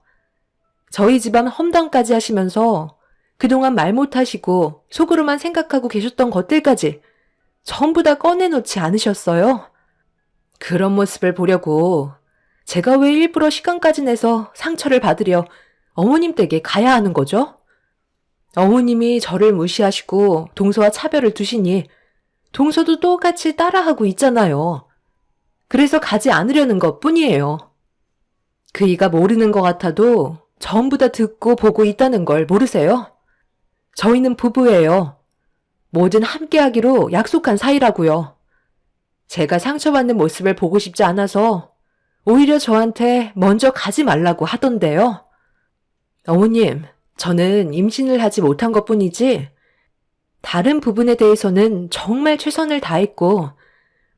저희 집안 험담까지 하시면서 그동안 말 못하시고 속으로만 생각하고 계셨던 것들까지 전부 다 꺼내놓지 않으셨어요? 그런 모습을 보려고 제가 왜 일부러 시간까지 내서 상처를 받으려 어머님 댁에 가야 하는 거죠? 어머님이 저를 무시하시고 동서와 차별을 두시니 동서도 똑같이 따라하고 있잖아요. 그래서 가지 않으려는 것 뿐이에요. 그이가 모르는 것 같아도 전부 다 듣고 보고 있다는 걸 모르세요? 저희는 부부예요. 뭐든 함께하기로 약속한 사이라고요. 제가 상처받는 모습을 보고 싶지 않아서 오히려 저한테 먼저 가지 말라고 하던데요. 어머님, 저는 임신을 하지 못한 것뿐이지 다른 부분에 대해서는 정말 최선을 다했고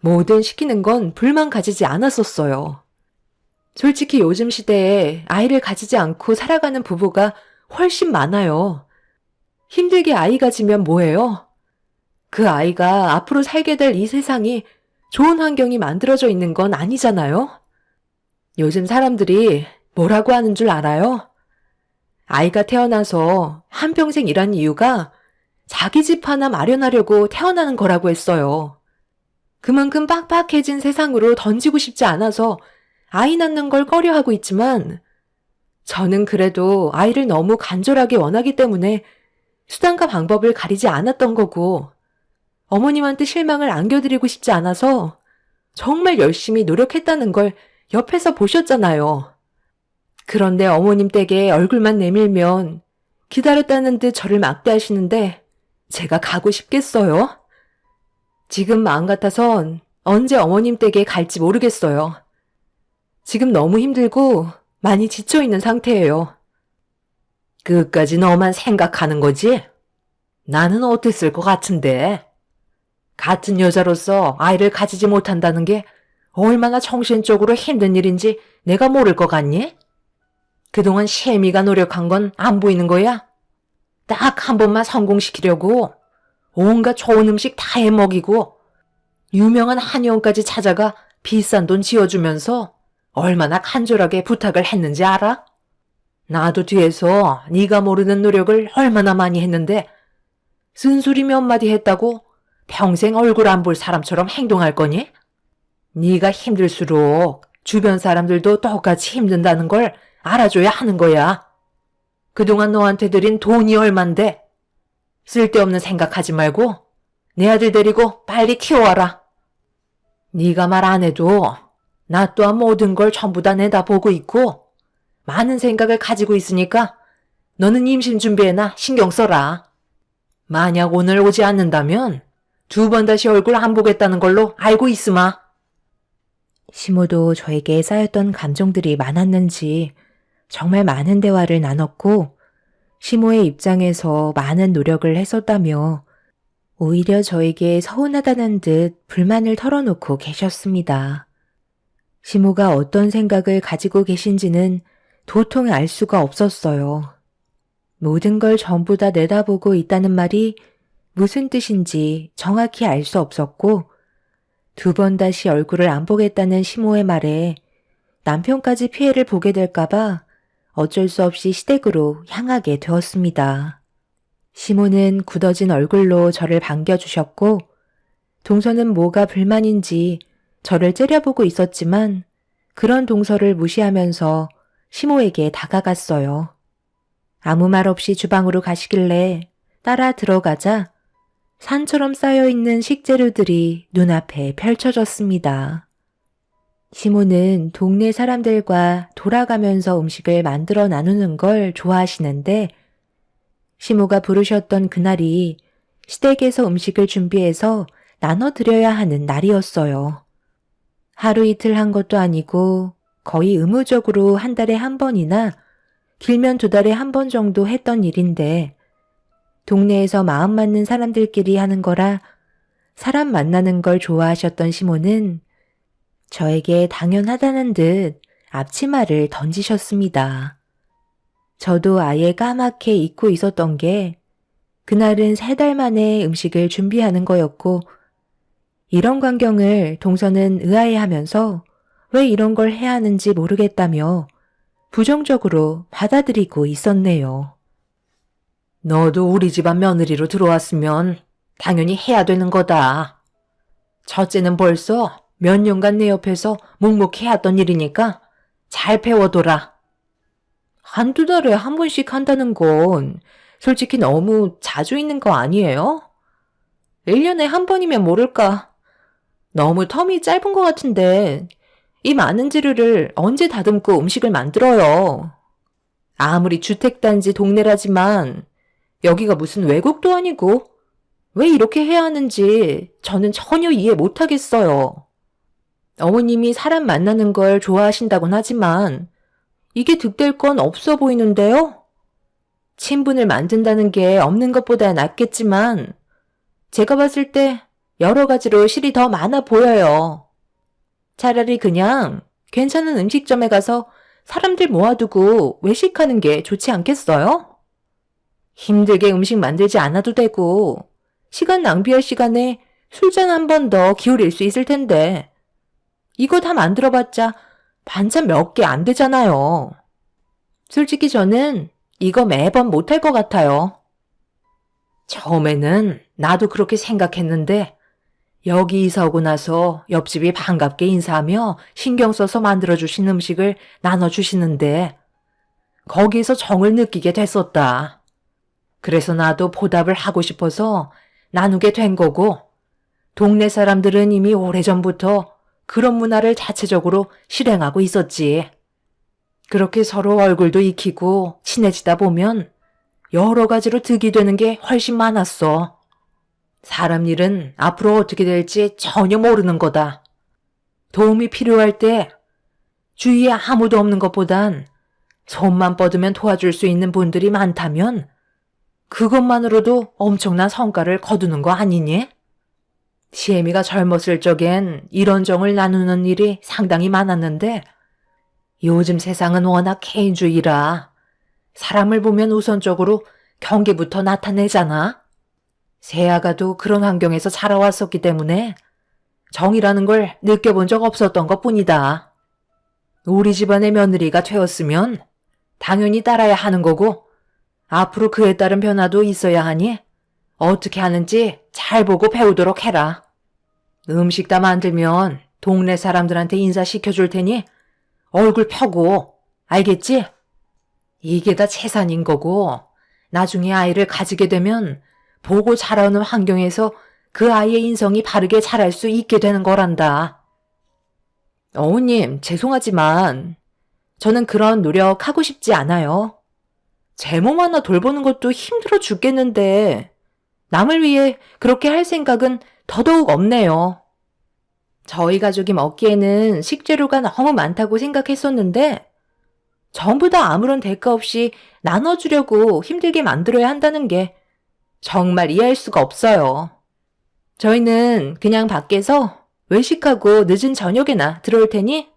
뭐든 시키는 건 불만 가지지 않았었어요. 솔직히 요즘 시대에 아이를 가지지 않고 살아가는 부부가 훨씬 많아요. 힘들게 아이 가지면 뭐해요? 그 아이가 앞으로 살게 될 이 세상이 좋은 환경이 만들어져 있는 건 아니잖아요? 요즘 사람들이 뭐라고 하는 줄 알아요? 아이가 태어나서 한평생 일한 이유가 자기 집 하나 마련하려고 태어나는 거라고 했어요. 그만큼 빡빡해진 세상으로 던지고 싶지 않아서 아이 낳는 걸 꺼려하고 있지만 저는 그래도 아이를 너무 간절하게 원하기 때문에 수단과 방법을 가리지 않았던 거고 어머님한테 실망을 안겨드리고 싶지 않아서 정말 열심히 노력했다는 걸 옆에서 보셨잖아요. 그런데 어머님 댁에 얼굴만 내밀면 기다렸다는 듯 저를 막대하시는데 제가 가고 싶겠어요? 지금 마음 같아선 언제 어머님 댁에 갈지 모르겠어요. 지금 너무 힘들고 많이 지쳐있는 상태예요. 끝까지 너만 생각하는 거지? 나는 어땠을 것 같은데. 같은 여자로서 아이를 가지지 못한다는 게 얼마나 정신적으로 힘든 일인지 내가 모를 것 같니? 그동안 셰미가 노력한 건 안 보이는 거야? 딱 한 번만 성공시키려고 온갖 좋은 음식 다 해먹이고 유명한 한의원까지 찾아가 비싼 돈 지어주면서 얼마나 간절하게 부탁을 했는지 알아? 나도 뒤에서 네가 모르는 노력을 얼마나 많이 했는데 쓴소리 몇 마디 했다고 평생 얼굴 안 볼 사람처럼 행동할 거니? 네가 힘들수록 주변 사람들도 똑같이 힘든다는 걸 알아줘야 하는 거야. 그동안 너한테 들인 돈이 얼만데 쓸데없는 생각하지 말고 내 아들 데리고 빨리 튀어와라. 네가 말 안 해도 나 또한 모든 걸 전부 다 내다보고 있고 많은 생각을 가지고 있으니까 너는 임신 준비에나 신경 써라. 만약 오늘 오지 않는다면 2번 다시 얼굴 안 보겠다는 걸로 알고 있으마. 시모도 저에게 쌓였던 감정들이 많았는지 정말 많은 대화를 나눴고 시모의 입장에서 많은 노력을 했었다며 오히려 저에게 서운하다는 듯 불만을 털어놓고 계셨습니다. 시모가 어떤 생각을 가지고 계신지는 도통 알 수가 없었어요. 모든 걸 전부 다 내다보고 있다는 말이 무슨 뜻인지 정확히 알 수 없었고, 2번 다시 얼굴을 안 보겠다는 시모의 말에 남편까지 피해를 보게 될까봐 어쩔 수 없이 시댁으로 향하게 되었습니다. 시모는 굳어진 얼굴로 저를 반겨주셨고, 동서는 뭐가 불만인지 저를 째려보고 있었지만 그런 동서를 무시하면서 시모에게 다가갔어요. 아무 말 없이 주방으로 가시길래 따라 들어가자 산처럼 쌓여있는 식재료들이 눈앞에 펼쳐졌습니다. 시모는 동네 사람들과 돌아가면서 음식을 만들어 나누는 걸 좋아하시는데, 시모가 부르셨던 그날이 시댁에서 음식을 준비해서 나눠드려야 하는 날이었어요. 하루 이틀 한 것도 아니고 거의 의무적으로 한 달에 한 번이나 길면 2달에 한 번 정도 했던 일인데, 동네에서 마음 맞는 사람들끼리 하는 거라 사람 만나는 걸 좋아하셨던 시모는 저에게 당연하다는 듯 앞치마를 던지셨습니다. 저도 아예 까맣게 잊고 있었던 게 그날은 3달 만에 음식을 준비하는 거였고, 이런 광경을 동서는 의아해하면서 왜 이런 걸 해야 하는지 모르겠다며 부정적으로 받아들이고 있었네요. 너도 우리 집안 며느리로 들어왔으면 당연히 해야 되는 거다. 첫째는 벌써 몇 년간 내 옆에서 묵묵해왔던 일이니까 잘 배워둬라. 1~2달에 한 번씩 한다는 건 솔직히 너무 자주 있는 거 아니에요? 1년에 한 번이면 모를까. 너무 텀이 짧은 것 같은데 이 많은 재료를 언제 다듬고 음식을 만들어요. 아무리 주택단지 동네라지만 여기가 무슨 외국도 아니고 왜 이렇게 해야 하는지 저는 전혀 이해 못하겠어요. 어머님이 사람 만나는 걸 좋아하신다곤 하지만 이게 득될 건 없어 보이는데요? 친분을 만든다는 게 없는 것보다 낫겠지만 제가 봤을 때 여러 가지로 실이 더 많아 보여요. 차라리 그냥 괜찮은 음식점에 가서 사람들 모아두고 외식하는 게 좋지 않겠어요? 힘들게 음식 만들지 않아도 되고 시간 낭비할 시간에 술잔 한 번 더 기울일 수 있을 텐데 이거 다 만들어봤자 반찬 몇 개 안 되잖아요. 솔직히 저는 이거 매번 못할 것 같아요. 처음에는 나도 그렇게 생각했는데 여기 이사 오고 나서 옆집이 반갑게 인사하며 신경 써서 만들어주신 음식을 나눠주시는데 거기에서 정을 느끼게 됐었다. 그래서 나도 보답을 하고 싶어서 나누게 된 거고, 동네 사람들은 이미 오래전부터 그런 문화를 자체적으로 실행하고 있었지. 그렇게 서로 얼굴도 익히고 친해지다 보면 여러 가지로 득이 되는 게 훨씬 많았어. 사람 일은 앞으로 어떻게 될지 전혀 모르는 거다. 도움이 필요할 때 주위에 아무도 없는 것보단 손만 뻗으면 도와줄 수 있는 분들이 많다면 그것만으로도 엄청난 성과를 거두는 거 아니니? 시애미가 젊었을 적엔 이런 정을 나누는 일이 상당히 많았는데 요즘 세상은 워낙 개인주의라 사람을 보면 우선적으로 경계부터 나타내잖아. 새아가도 그런 환경에서 자라왔었기 때문에 정이라는 걸 느껴본 적 없었던 것뿐이다. 우리 집안의 며느리가 되었으면 당연히 따라야 하는 거고 앞으로 그에 따른 변화도 있어야 하니 어떻게 하는지 잘 보고 배우도록 해라. 음식 다 만들면 동네 사람들한테 인사시켜줄 테니 얼굴 펴고, 알겠지? 이게 다 재산인 거고 나중에 아이를 가지게 되면 보고 자라는 환경에서 그 아이의 인성이 바르게 자랄 수 있게 되는 거란다. 어머님, 죄송하지만 저는 그런 노력하고 싶지 않아요. 제 몸 하나 돌보는 것도 힘들어 죽겠는데 남을 위해 그렇게 할 생각은 더더욱 없네요. 저희 가족이 먹기에는 식재료가 너무 많다고 생각했었는데 전부 다 아무런 대가 없이 나눠주려고 힘들게 만들어야 한다는 게 정말 이해할 수가 없어요. 저희는 그냥 밖에서 외식하고 늦은 저녁에나 들어올 테니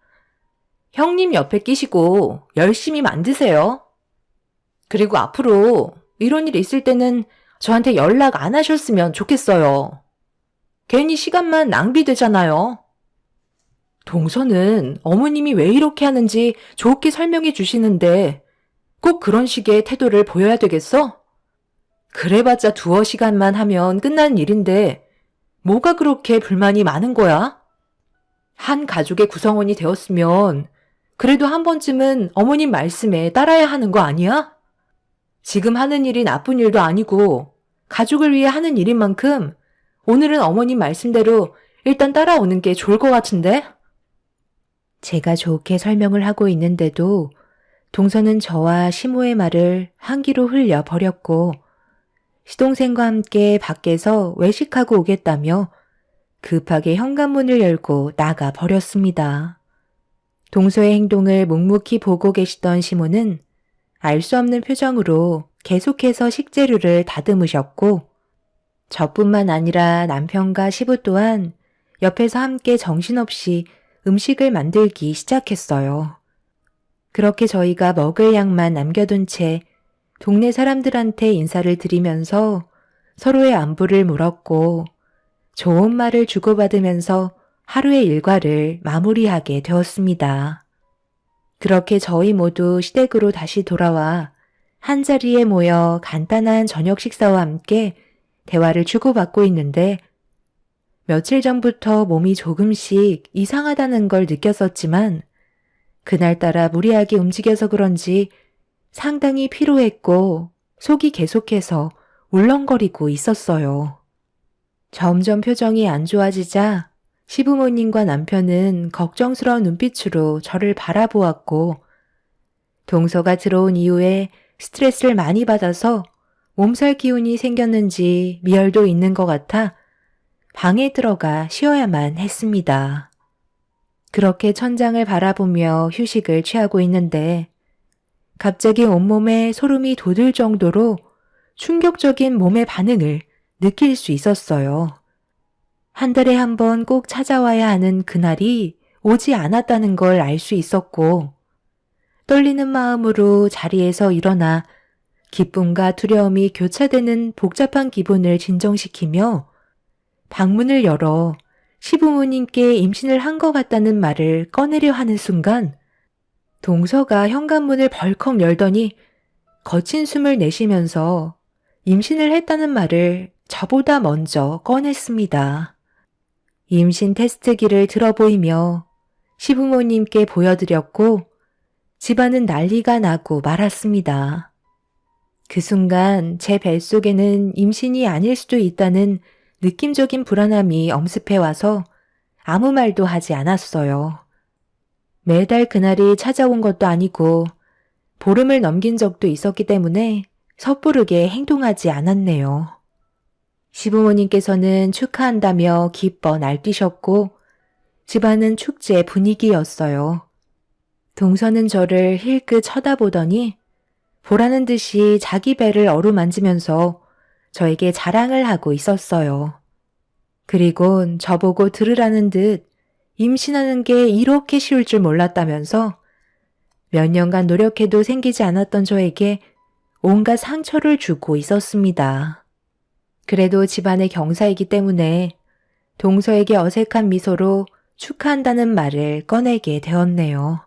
형님 옆에 끼시고 열심히 만드세요. 그리고 앞으로 이런 일 있을 때는 저한테 연락 안 하셨으면 좋겠어요. 괜히 시간만 낭비되잖아요. 동서는 어머님이 왜 이렇게 하는지 좋게 설명해 주시는데 꼭 그런 식의 태도를 보여야 되겠어? 그래봤자 두어 시간만 하면 끝난 일인데 뭐가 그렇게 불만이 많은 거야? 한 가족의 구성원이 되었으면 그래도 한 번쯤은 어머님 말씀에 따라야 하는 거 아니야? 지금 하는 일이 나쁜 일도 아니고 가족을 위해 하는 일인 만큼 오늘은 어머님 말씀대로 일단 따라오는 게 좋을 것 같은데? 제가 좋게 설명을 하고 있는데도 동서는 저와 시모의 말을 한 귀로 흘려 버렸고 시동생과 함께 밖에서 외식하고 오겠다며 급하게 현관문을 열고 나가 버렸습니다. 동서의 행동을 묵묵히 보고 계시던 시모는 알 수 없는 표정으로 계속해서 식재료를 다듬으셨고 저뿐만 아니라 남편과 시부 또한 옆에서 함께 정신없이 음식을 만들기 시작했어요. 그렇게 저희가 먹을 양만 남겨둔 채 동네 사람들한테 인사를 드리면서 서로의 안부를 물었고 좋은 말을 주고받으면서 하루의 일과를 마무리하게 되었습니다. 그렇게 저희 모두 시댁으로 다시 돌아와 한자리에 모여 간단한 저녁 식사와 함께 대화를 주고받고 있는데 며칠 전부터 몸이 조금씩 이상하다는 걸 느꼈었지만 그날따라 무리하게 움직여서 그런지 상당히 피로했고 속이 계속해서 울렁거리고 있었어요. 점점 표정이 안 좋아지자 시부모님과 남편은 걱정스러운 눈빛으로 저를 바라보았고 동서가 들어온 이후에 스트레스를 많이 받아서 몸살 기운이 생겼는지 미열도 있는 것 같아 방에 들어가 쉬어야만 했습니다. 그렇게 천장을 바라보며 휴식을 취하고 있는데 갑자기 온몸에 소름이 돋을 정도로 충격적인 몸의 반응을 느낄 수 있었어요. 한 달에 한 번 꼭 찾아와야 하는 그날이 오지 않았다는 걸 알 수 있었고 떨리는 마음으로 자리에서 일어나 기쁨과 두려움이 교차되는 복잡한 기분을 진정시키며 방문을 열어 시부모님께 임신을 한 것 같다는 말을 꺼내려 하는 순간 동서가 현관문을 벌컥 열더니 거친 숨을 내쉬면서 임신을 했다는 말을 저보다 먼저 꺼냈습니다. 임신 테스트기를 들어보이며 시부모님께 보여드렸고 집안은 난리가 나고 말았습니다. 그 순간 제 뱃속에는 임신이 아닐 수도 있다는 느낌적인 불안함이 엄습해와서 아무 말도 하지 않았어요. 매달 그날이 찾아온 것도 아니고 보름을 넘긴 적도 있었기 때문에 섣부르게 행동하지 않았네요. 시부모님께서는 축하한다며 기뻐 날뛰셨고 집안은 축제 분위기였어요. 동서는 저를 힐끗 쳐다보더니 보라는 듯이 자기 배를 어루만지면서 저에게 자랑을 하고 있었어요. 그리곤 저보고 들으라는 듯 임신하는 게 이렇게 쉬울 줄 몰랐다면서 몇 년간 노력해도 생기지 않았던 저에게 온갖 상처를 주고 있었습니다. 그래도 집안의 경사이기 때문에 동서에게 어색한 미소로 축하한다는 말을 꺼내게 되었네요.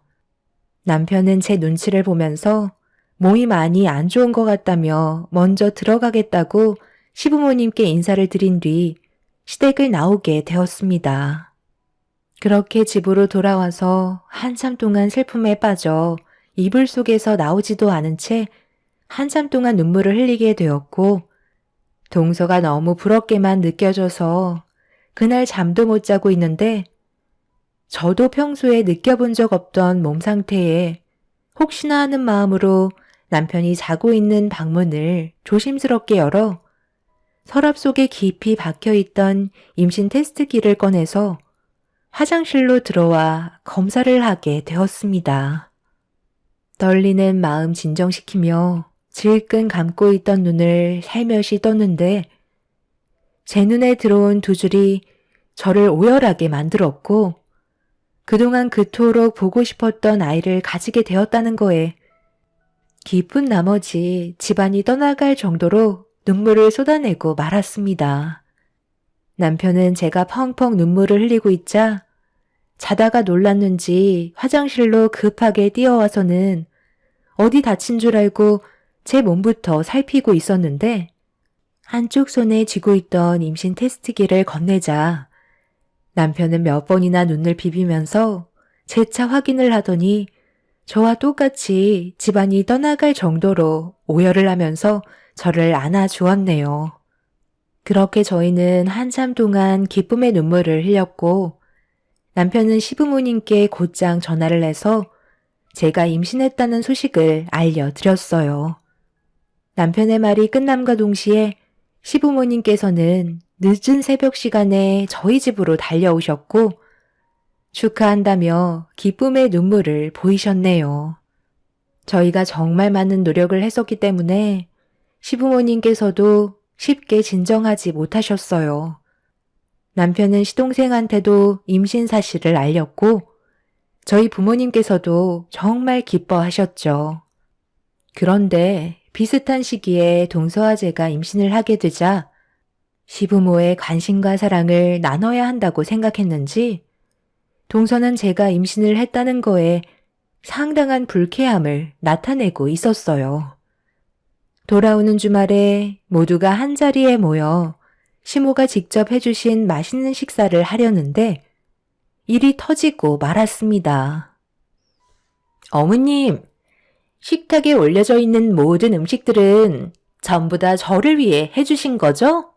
남편은 제 눈치를 보면서 몸이 많이 안 좋은 것 같다며 먼저 들어가겠다고 시부모님께 인사를 드린 뒤 시댁을 나오게 되었습니다. 그렇게 집으로 돌아와서 한참 동안 슬픔에 빠져 이불 속에서 나오지도 않은 채 한참 동안 눈물을 흘리게 되었고 동서가 너무 부럽게만 느껴져서 그날 잠도 못 자고 있는데 저도 평소에 느껴본 적 없던 몸 상태에 혹시나 하는 마음으로 남편이 자고 있는 방문을 조심스럽게 열어 서랍 속에 깊이 박혀있던 임신 테스트기를 꺼내서 화장실로 들어와 검사를 하게 되었습니다. 떨리는 마음 진정시키며 질끈 감고 있던 눈을 살며시 떴는데 제 눈에 들어온 두 줄이 저를 오열하게 만들었고 그동안 그토록 보고 싶었던 아이를 가지게 되었다는 거에 기쁜 나머지 집안이 떠나갈 정도로 눈물을 쏟아내고 말았습니다. 남편은 제가 펑펑 눈물을 흘리고 있자 자다가 놀랐는지 화장실로 급하게 뛰어와서는 어디 다친 줄 알고 제 몸부터 살피고 있었는데 한쪽 손에 쥐고 있던 임신 테스트기를 건네자 남편은 몇 번이나 눈을 비비면서 재차 확인을 하더니 저와 똑같이 집안이 떠나갈 정도로 오열을 하면서 저를 안아주었네요. 그렇게 저희는 한참 동안 기쁨의 눈물을 흘렸고 남편은 시부모님께 곧장 전화를 해서 제가 임신했다는 소식을 알려드렸어요. 남편의 말이 끝남과 동시에 시부모님께서는 늦은 새벽 시간에 저희 집으로 달려오셨고 축하한다며 기쁨의 눈물을 보이셨네요. 저희가 정말 많은 노력을 했었기 때문에 시부모님께서도 쉽게 진정하지 못하셨어요. 남편은 시동생한테도 임신 사실을 알렸고 저희 부모님께서도 정말 기뻐하셨죠. 그런데 비슷한 시기에 동서와 제가 임신을 하게 되자 시부모의 관심과 사랑을 나눠야 한다고 생각했는지 동서는 제가 임신을 했다는 거에 상당한 불쾌함을 나타내고 있었어요. 돌아오는 주말에 모두가 한자리에 모여 시모가 직접 해주신 맛있는 식사를 하려는데 일이 터지고 말았습니다. 어머님, 식탁에 올려져 있는 모든 음식들은 전부 다 저를 위해 해주신 거죠?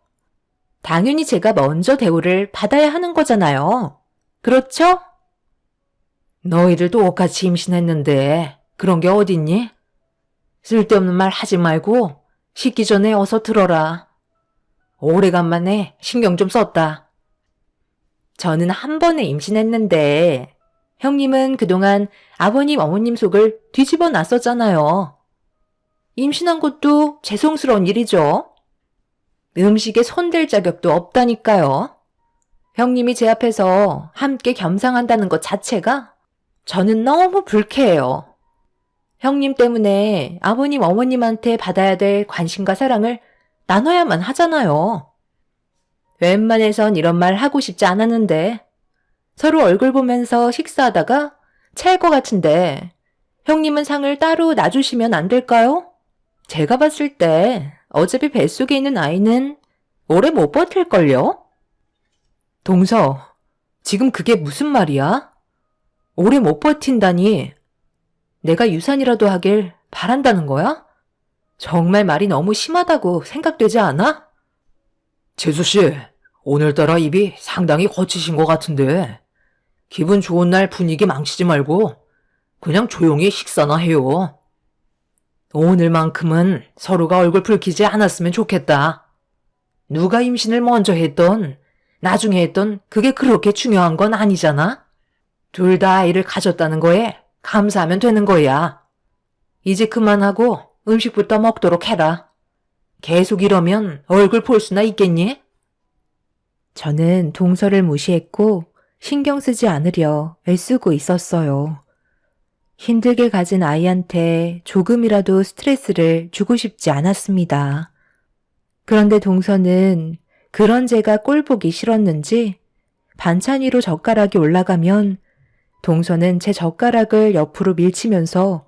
당연히 제가 먼저 대우를 받아야 하는 거잖아요. 그렇죠? 너희들 똑같이 임신했는데 그런 게 어딨니? 쓸데없는 말 하지 말고 식기 전에 어서 들어라. 오래간만에 신경 좀 썼다. 저는 한 번에 임신했는데 형님은 그동안 아버님, 어머님 속을 뒤집어 놨었잖아요. 임신한 것도 죄송스러운 일이죠. 음식에 손댈 자격도 없다니까요. 형님이 제 앞에서 함께 겸상한다는 것 자체가 저는 너무 불쾌해요. 형님 때문에 아버님, 어머님한테 받아야 될 관심과 사랑을 나눠야만 하잖아요. 웬만해선 이런 말 하고 싶지 않았는데 서로 얼굴 보면서 식사하다가 체할 것 같은데 형님은 상을 따로 놔주시면 안 될까요? 제가 봤을 때 어차피 뱃속에 있는 아이는 오래 못 버틸걸요? 동서, 지금 그게 무슨 말이야? 오래 못 버틴다니. 내가 유산이라도 하길 바란다는 거야? 정말 말이 너무 심하다고 생각되지 않아? 재수씨, 오늘따라 입이 상당히 거치신 것 같은데 기분 좋은 날 분위기 망치지 말고 그냥 조용히 식사나 해요. 오늘만큼은 서로가 얼굴 붉히지 않았으면 좋겠다. 누가 임신을 먼저 했던 나중에 했던 그게 그렇게 중요한 건 아니잖아. 둘 다 아이를 가졌다는 거에 감사하면 되는 거야. 이제 그만하고 음식부터 먹도록 해라. 계속 이러면 얼굴 볼 수나 있겠니? 저는 동서를 무시했고 신경 쓰지 않으려 애쓰고 있었어요. 힘들게 가진 아이한테 조금이라도 스트레스를 주고 싶지 않았습니다. 그런데 동서는 그런 제가 꼴보기 싫었는지 반찬 위로 젓가락이 올라가면 동서는 제 젓가락을 옆으로 밀치면서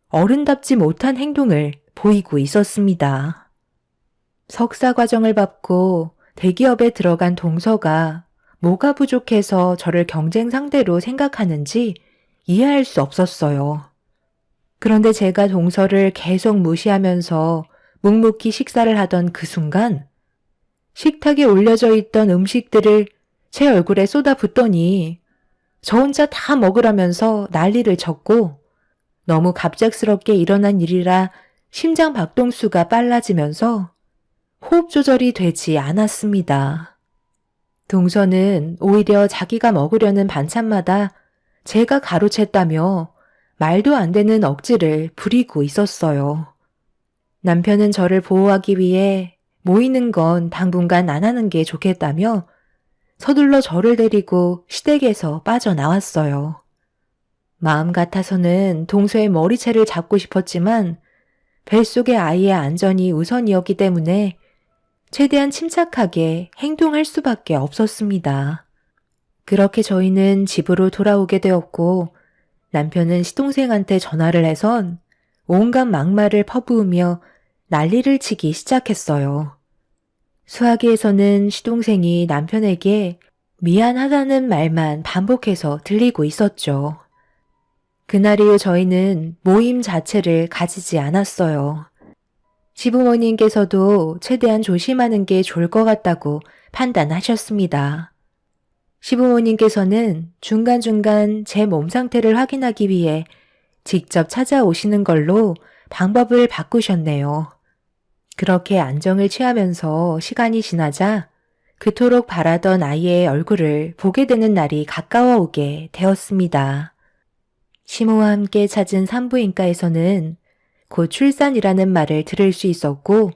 어른답지 못한 행동을 보이고 있었습니다. 석사 과정을 밟고 대기업에 들어간 동서가 뭐가 부족해서 저를 경쟁 상대로 생각하는지 이해할 수 없었어요. 그런데 제가 동서를 계속 무시하면서 묵묵히 식사를 하던 그 순간 식탁에 올려져 있던 음식들을 제 얼굴에 쏟아붓더니 저 혼자 다 먹으라면서 난리를 쳤고 너무 갑작스럽게 일어난 일이라 심장 박동수가 빨라지면서 호흡 조절이 되지 않았습니다. 동서는 오히려 자기가 먹으려는 반찬마다 제가 가로챘다며 말도 안 되는 억지를 부리고 있었어요. 남편은 저를 보호하기 위해 모이는 건 당분간 안 하는 게 좋겠다며 서둘러 저를 데리고 시댁에서 빠져나왔어요. 마음 같아서는 동서의 머리채를 잡고 싶었지만 뱃속의 아이의 안전이 우선이었기 때문에 최대한 침착하게 행동할 수밖에 없었습니다. 그렇게 저희는 집으로 돌아오게 되었고 남편은 시동생한테 전화를 해선 온갖 막말을 퍼부으며 난리를 치기 시작했어요. 수화기에서는 시동생이 남편에게 미안하다는 말만 반복해서 들리고 있었죠. 그날 이후 저희는 모임 자체를 가지지 않았어요. 시부모님께서도 최대한 조심하는 게 좋을 것 같다고 판단하셨습니다. 시부모님께서는 중간중간 제 몸 상태를 확인하기 위해 직접 찾아오시는 걸로 방법을 바꾸셨네요. 그렇게 안정을 취하면서 시간이 지나자 그토록 바라던 아이의 얼굴을 보게 되는 날이 가까워 오게 되었습니다. 시모와 함께 찾은 산부인과에서는 곧 출산이라는 말을 들을 수 있었고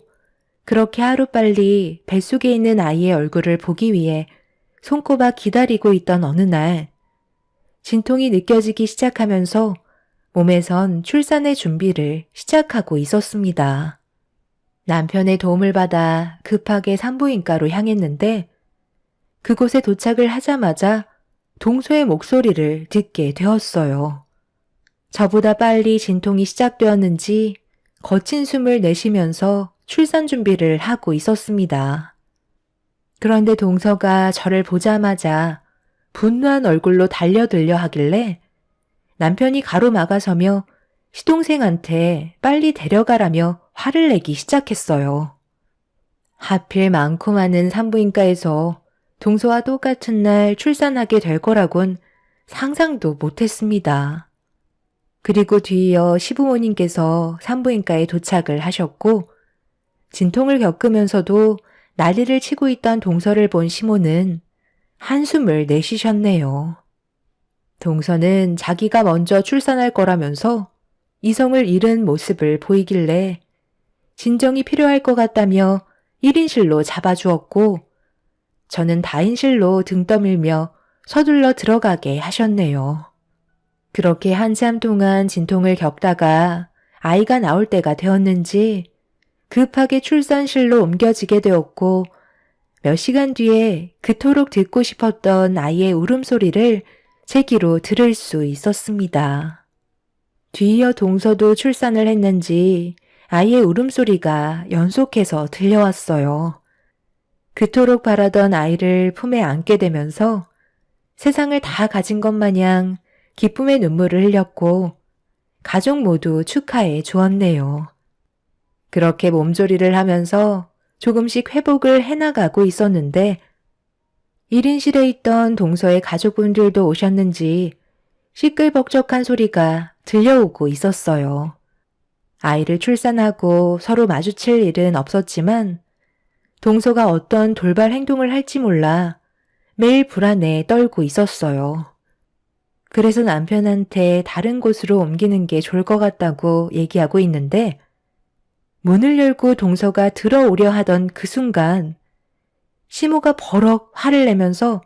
그렇게 하루빨리 뱃속에 있는 아이의 얼굴을 보기 위해 손꼽아 기다리고 있던 어느 날 진통이 느껴지기 시작하면서 몸에선 출산의 준비를 시작하고 있었습니다. 남편의 도움을 받아 급하게 산부인과로 향했는데 그곳에 도착을 하자마자 동서의 목소리를 듣게 되었어요. 저보다 빨리 진통이 시작되었는지 거친 숨을 내쉬면서 출산 준비를 하고 있었습니다. 그런데 동서가 저를 보자마자 분노한 얼굴로 달려들려 하길래 남편이 가로막아서며 시동생한테 빨리 데려가라며 화를 내기 시작했어요. 하필 많고 많은 산부인과에서 동서와 똑같은 날 출산하게 될 거라곤 상상도 못했습니다. 그리고 뒤이어 시부모님께서 산부인과에 도착을 하셨고 진통을 겪으면서도 난리를 치고 있던 동서를 본 시모는 한숨을 내쉬셨네요. 동서는 자기가 먼저 출산할 거라면서 이성을 잃은 모습을 보이길래 진정이 필요할 것 같다며 1인실로 잡아주었고 저는 다인실로 등 떠밀며 서둘러 들어가게 하셨네요. 그렇게 한참 동안 진통을 겪다가 아이가 나올 때가 되었는지 급하게 출산실로 옮겨지게 되었고 몇 시간 뒤에 그토록 듣고 싶었던 아이의 울음소리를 제 귀로 들을 수 있었습니다. 뒤이어 동서도 출산을 했는지 아이의 울음소리가 연속해서 들려왔어요. 그토록 바라던 아이를 품에 안게 되면서 세상을 다 가진 것 마냥 기쁨의 눈물을 흘렸고 가족 모두 축하해 주었네요. 그렇게 몸조리를 하면서 조금씩 회복을 해나가고 있었는데 1인실에 있던 동서의 가족분들도 오셨는지 시끌벅적한 소리가 들려오고 있었어요. 아이를 출산하고 서로 마주칠 일은 없었지만 동서가 어떤 돌발 행동을 할지 몰라 매일 불안에 떨고 있었어요. 그래서 남편한테 다른 곳으로 옮기는 게 좋을 것 같다고 얘기하고 있는데 문을 열고 동서가 들어오려 하던 그 순간 시모가 버럭 화를 내면서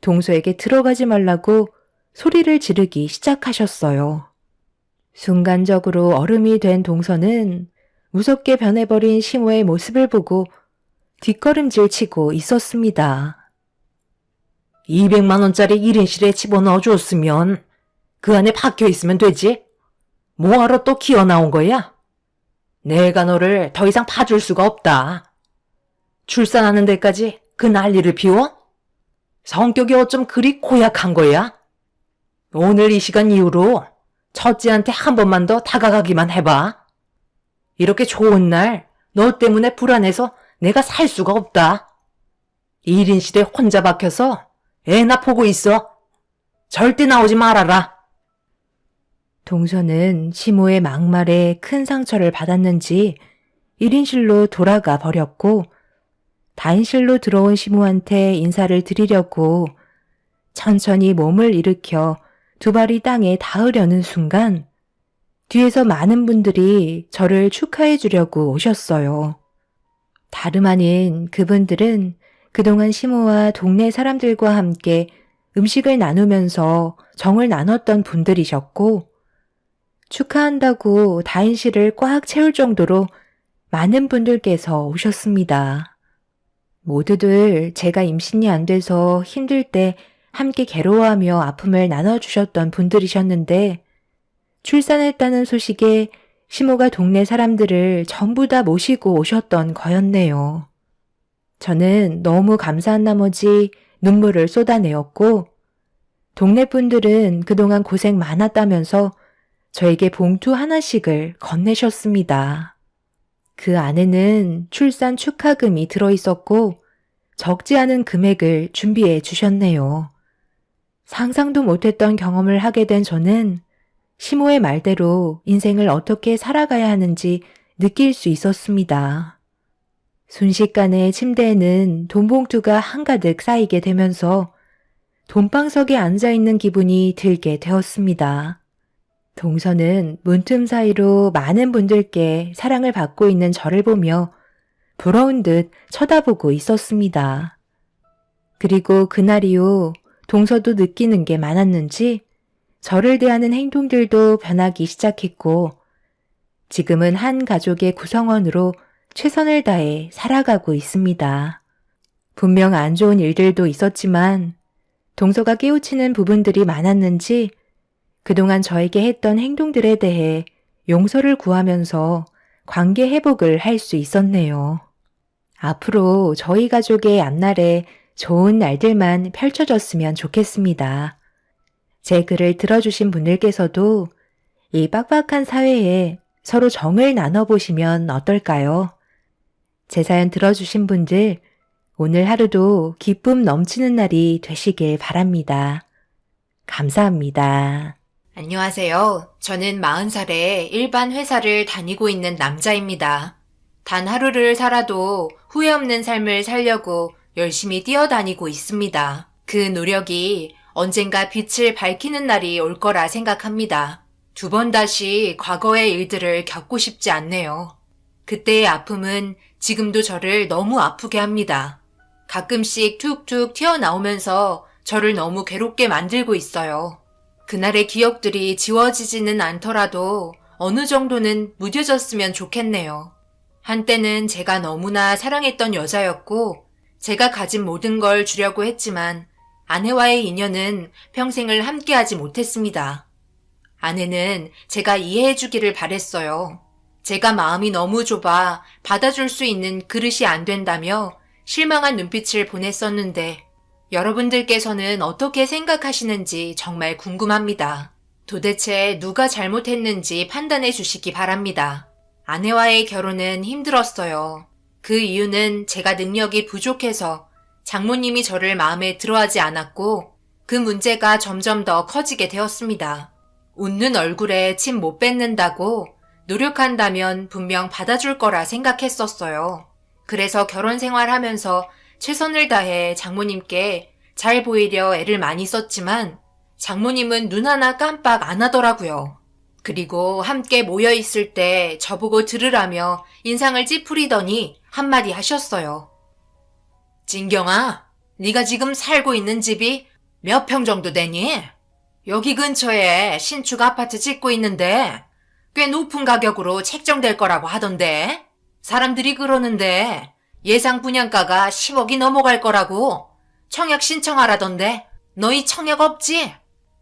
동서에게 들어가지 말라고 소리를 지르기 시작하셨어요. 순간적으로 얼음이 된 동서는 무섭게 변해버린 시모의 모습을 보고 뒷걸음질 치고 있었습니다. 200만 원짜리 1인실에 집어넣어 줬으면 그 안에 박혀 있으면 되지. 뭐하러 또 기어 나온 거야? 내가 너를 더 이상 봐줄 수가 없다. 출산하는 데까지 그 난리를 피워? 성격이 어쩜 그리 고약한 거야? 오늘 이 시간 이후로 첫째한테 한 번만 더 다가가기만 해봐. 이렇게 좋은 날 너 때문에 불안해서 내가 살 수가 없다. 1인실에 혼자 박혀서 애나 보고 있어. 절대 나오지 말아라. 동서는 시모의 막말에 큰 상처를 받았는지 1인실로 돌아가 버렸고 다인실로 들어온 시모한테 인사를 드리려고 천천히 몸을 일으켜 두 발이 땅에 닿으려는 순간 뒤에서 많은 분들이 저를 축하해 주려고 오셨어요. 다름 아닌 그분들은 그동안 시모와 동네 사람들과 함께 음식을 나누면서 정을 나눴던 분들이셨고, 축하한다고 다인실을 꽉 채울 정도로 많은 분들께서 오셨습니다. 모두들 제가 임신이 안 돼서 힘들 때 함께 괴로워하며 아픔을 나눠주셨던 분들이셨는데, 출산했다는 소식에 시모가 동네 사람들을 전부 다 모시고 오셨던 거였네요. 저는 너무 감사한 나머지 눈물을 쏟아내었고, 동네 분들은 그동안 고생 많았다면서 저에게 봉투 하나씩을 건네셨습니다. 그 안에는 출산 축하금이 들어있었고 적지 않은 금액을 준비해 주셨네요. 상상도 못했던 경험을 하게 된 저는 시모의 말대로 인생을 어떻게 살아가야 하는지 느낄 수 있었습니다. 순식간에 침대에는 돈봉투가 한가득 쌓이게 되면서 돈방석에 앉아있는 기분이 들게 되었습니다. 동서는 문틈 사이로 많은 분들께 사랑을 받고 있는 저를 보며 부러운 듯 쳐다보고 있었습니다. 그리고 그날 이후 동서도 느끼는 게 많았는지 저를 대하는 행동들도 변하기 시작했고, 지금은 한 가족의 구성원으로 최선을 다해 살아가고 있습니다. 분명 안 좋은 일들도 있었지만 동서가 깨우치는 부분들이 많았는지 그동안 저에게 했던 행동들에 대해 용서를 구하면서 관계 회복을 할 수 있었네요. 앞으로 저희 가족의 앞날에 좋은 날들만 펼쳐졌으면 좋겠습니다. 제 글을 들어주신 분들께서도 이 빡빡한 사회에 서로 정을 나눠보시면 어떨까요? 제 사연 들어주신 분들, 오늘 하루도 기쁨 넘치는 날이 되시길 바랍니다. 감사합니다. 안녕하세요. 저는 40살에 일반 회사를 다니고 있는 남자입니다. 단 하루를 살아도 후회 없는 삶을 살려고 열심히 뛰어다니고 있습니다. 그 노력이 언젠가 빛을 밝히는 날이 올 거라 생각합니다. 2번 다시 과거의 일들을 겪고 싶지 않네요. 그때의 아픔은 지금도 저를 너무 아프게 합니다. 가끔씩 툭툭 튀어나오면서 저를 너무 괴롭게 만들고 있어요. 그날의 기억들이 지워지지는 않더라도 어느 정도는 무뎌졌으면 좋겠네요. 한때는 제가 너무나 사랑했던 여자였고 제가 가진 모든 걸 주려고 했지만 아내와의 인연은 평생을 함께하지 못했습니다. 아내는 제가 이해해주기를 바랬어요. 제가 마음이 너무 좁아 받아줄 수 있는 그릇이 안 된다며 실망한 눈빛을 보냈었는데 여러분들께서는 어떻게 생각하시는지 정말 궁금합니다. 도대체 누가 잘못했는지 판단해 주시기 바랍니다. 아내와의 결혼은 힘들었어요. 그 이유는 제가 능력이 부족해서 장모님이 저를 마음에 들어하지 않았고 그 문제가 점점 더 커지게 되었습니다. 웃는 얼굴에 침 못 뱉는다고 노력한다면 분명 받아줄 거라 생각했었어요. 그래서 결혼 생활하면서 최선을 다해 장모님께 잘 보이려 애를 많이 썼지만 장모님은 눈 하나 깜빡 안 하더라고요. 그리고 함께 모여있을 때 저보고 들으라며 인상을 찌푸리더니 한마디 하셨어요. 진경아, 네가 지금 살고 있는 집이 몇 평 정도 되니? 여기 근처에 신축 아파트 짓고 있는데 꽤 높은 가격으로 책정될 거라고 하던데 사람들이 그러는데 예상 분양가가 10억이 넘어갈 거라고 청약 신청하라던데 너희 청약 없지?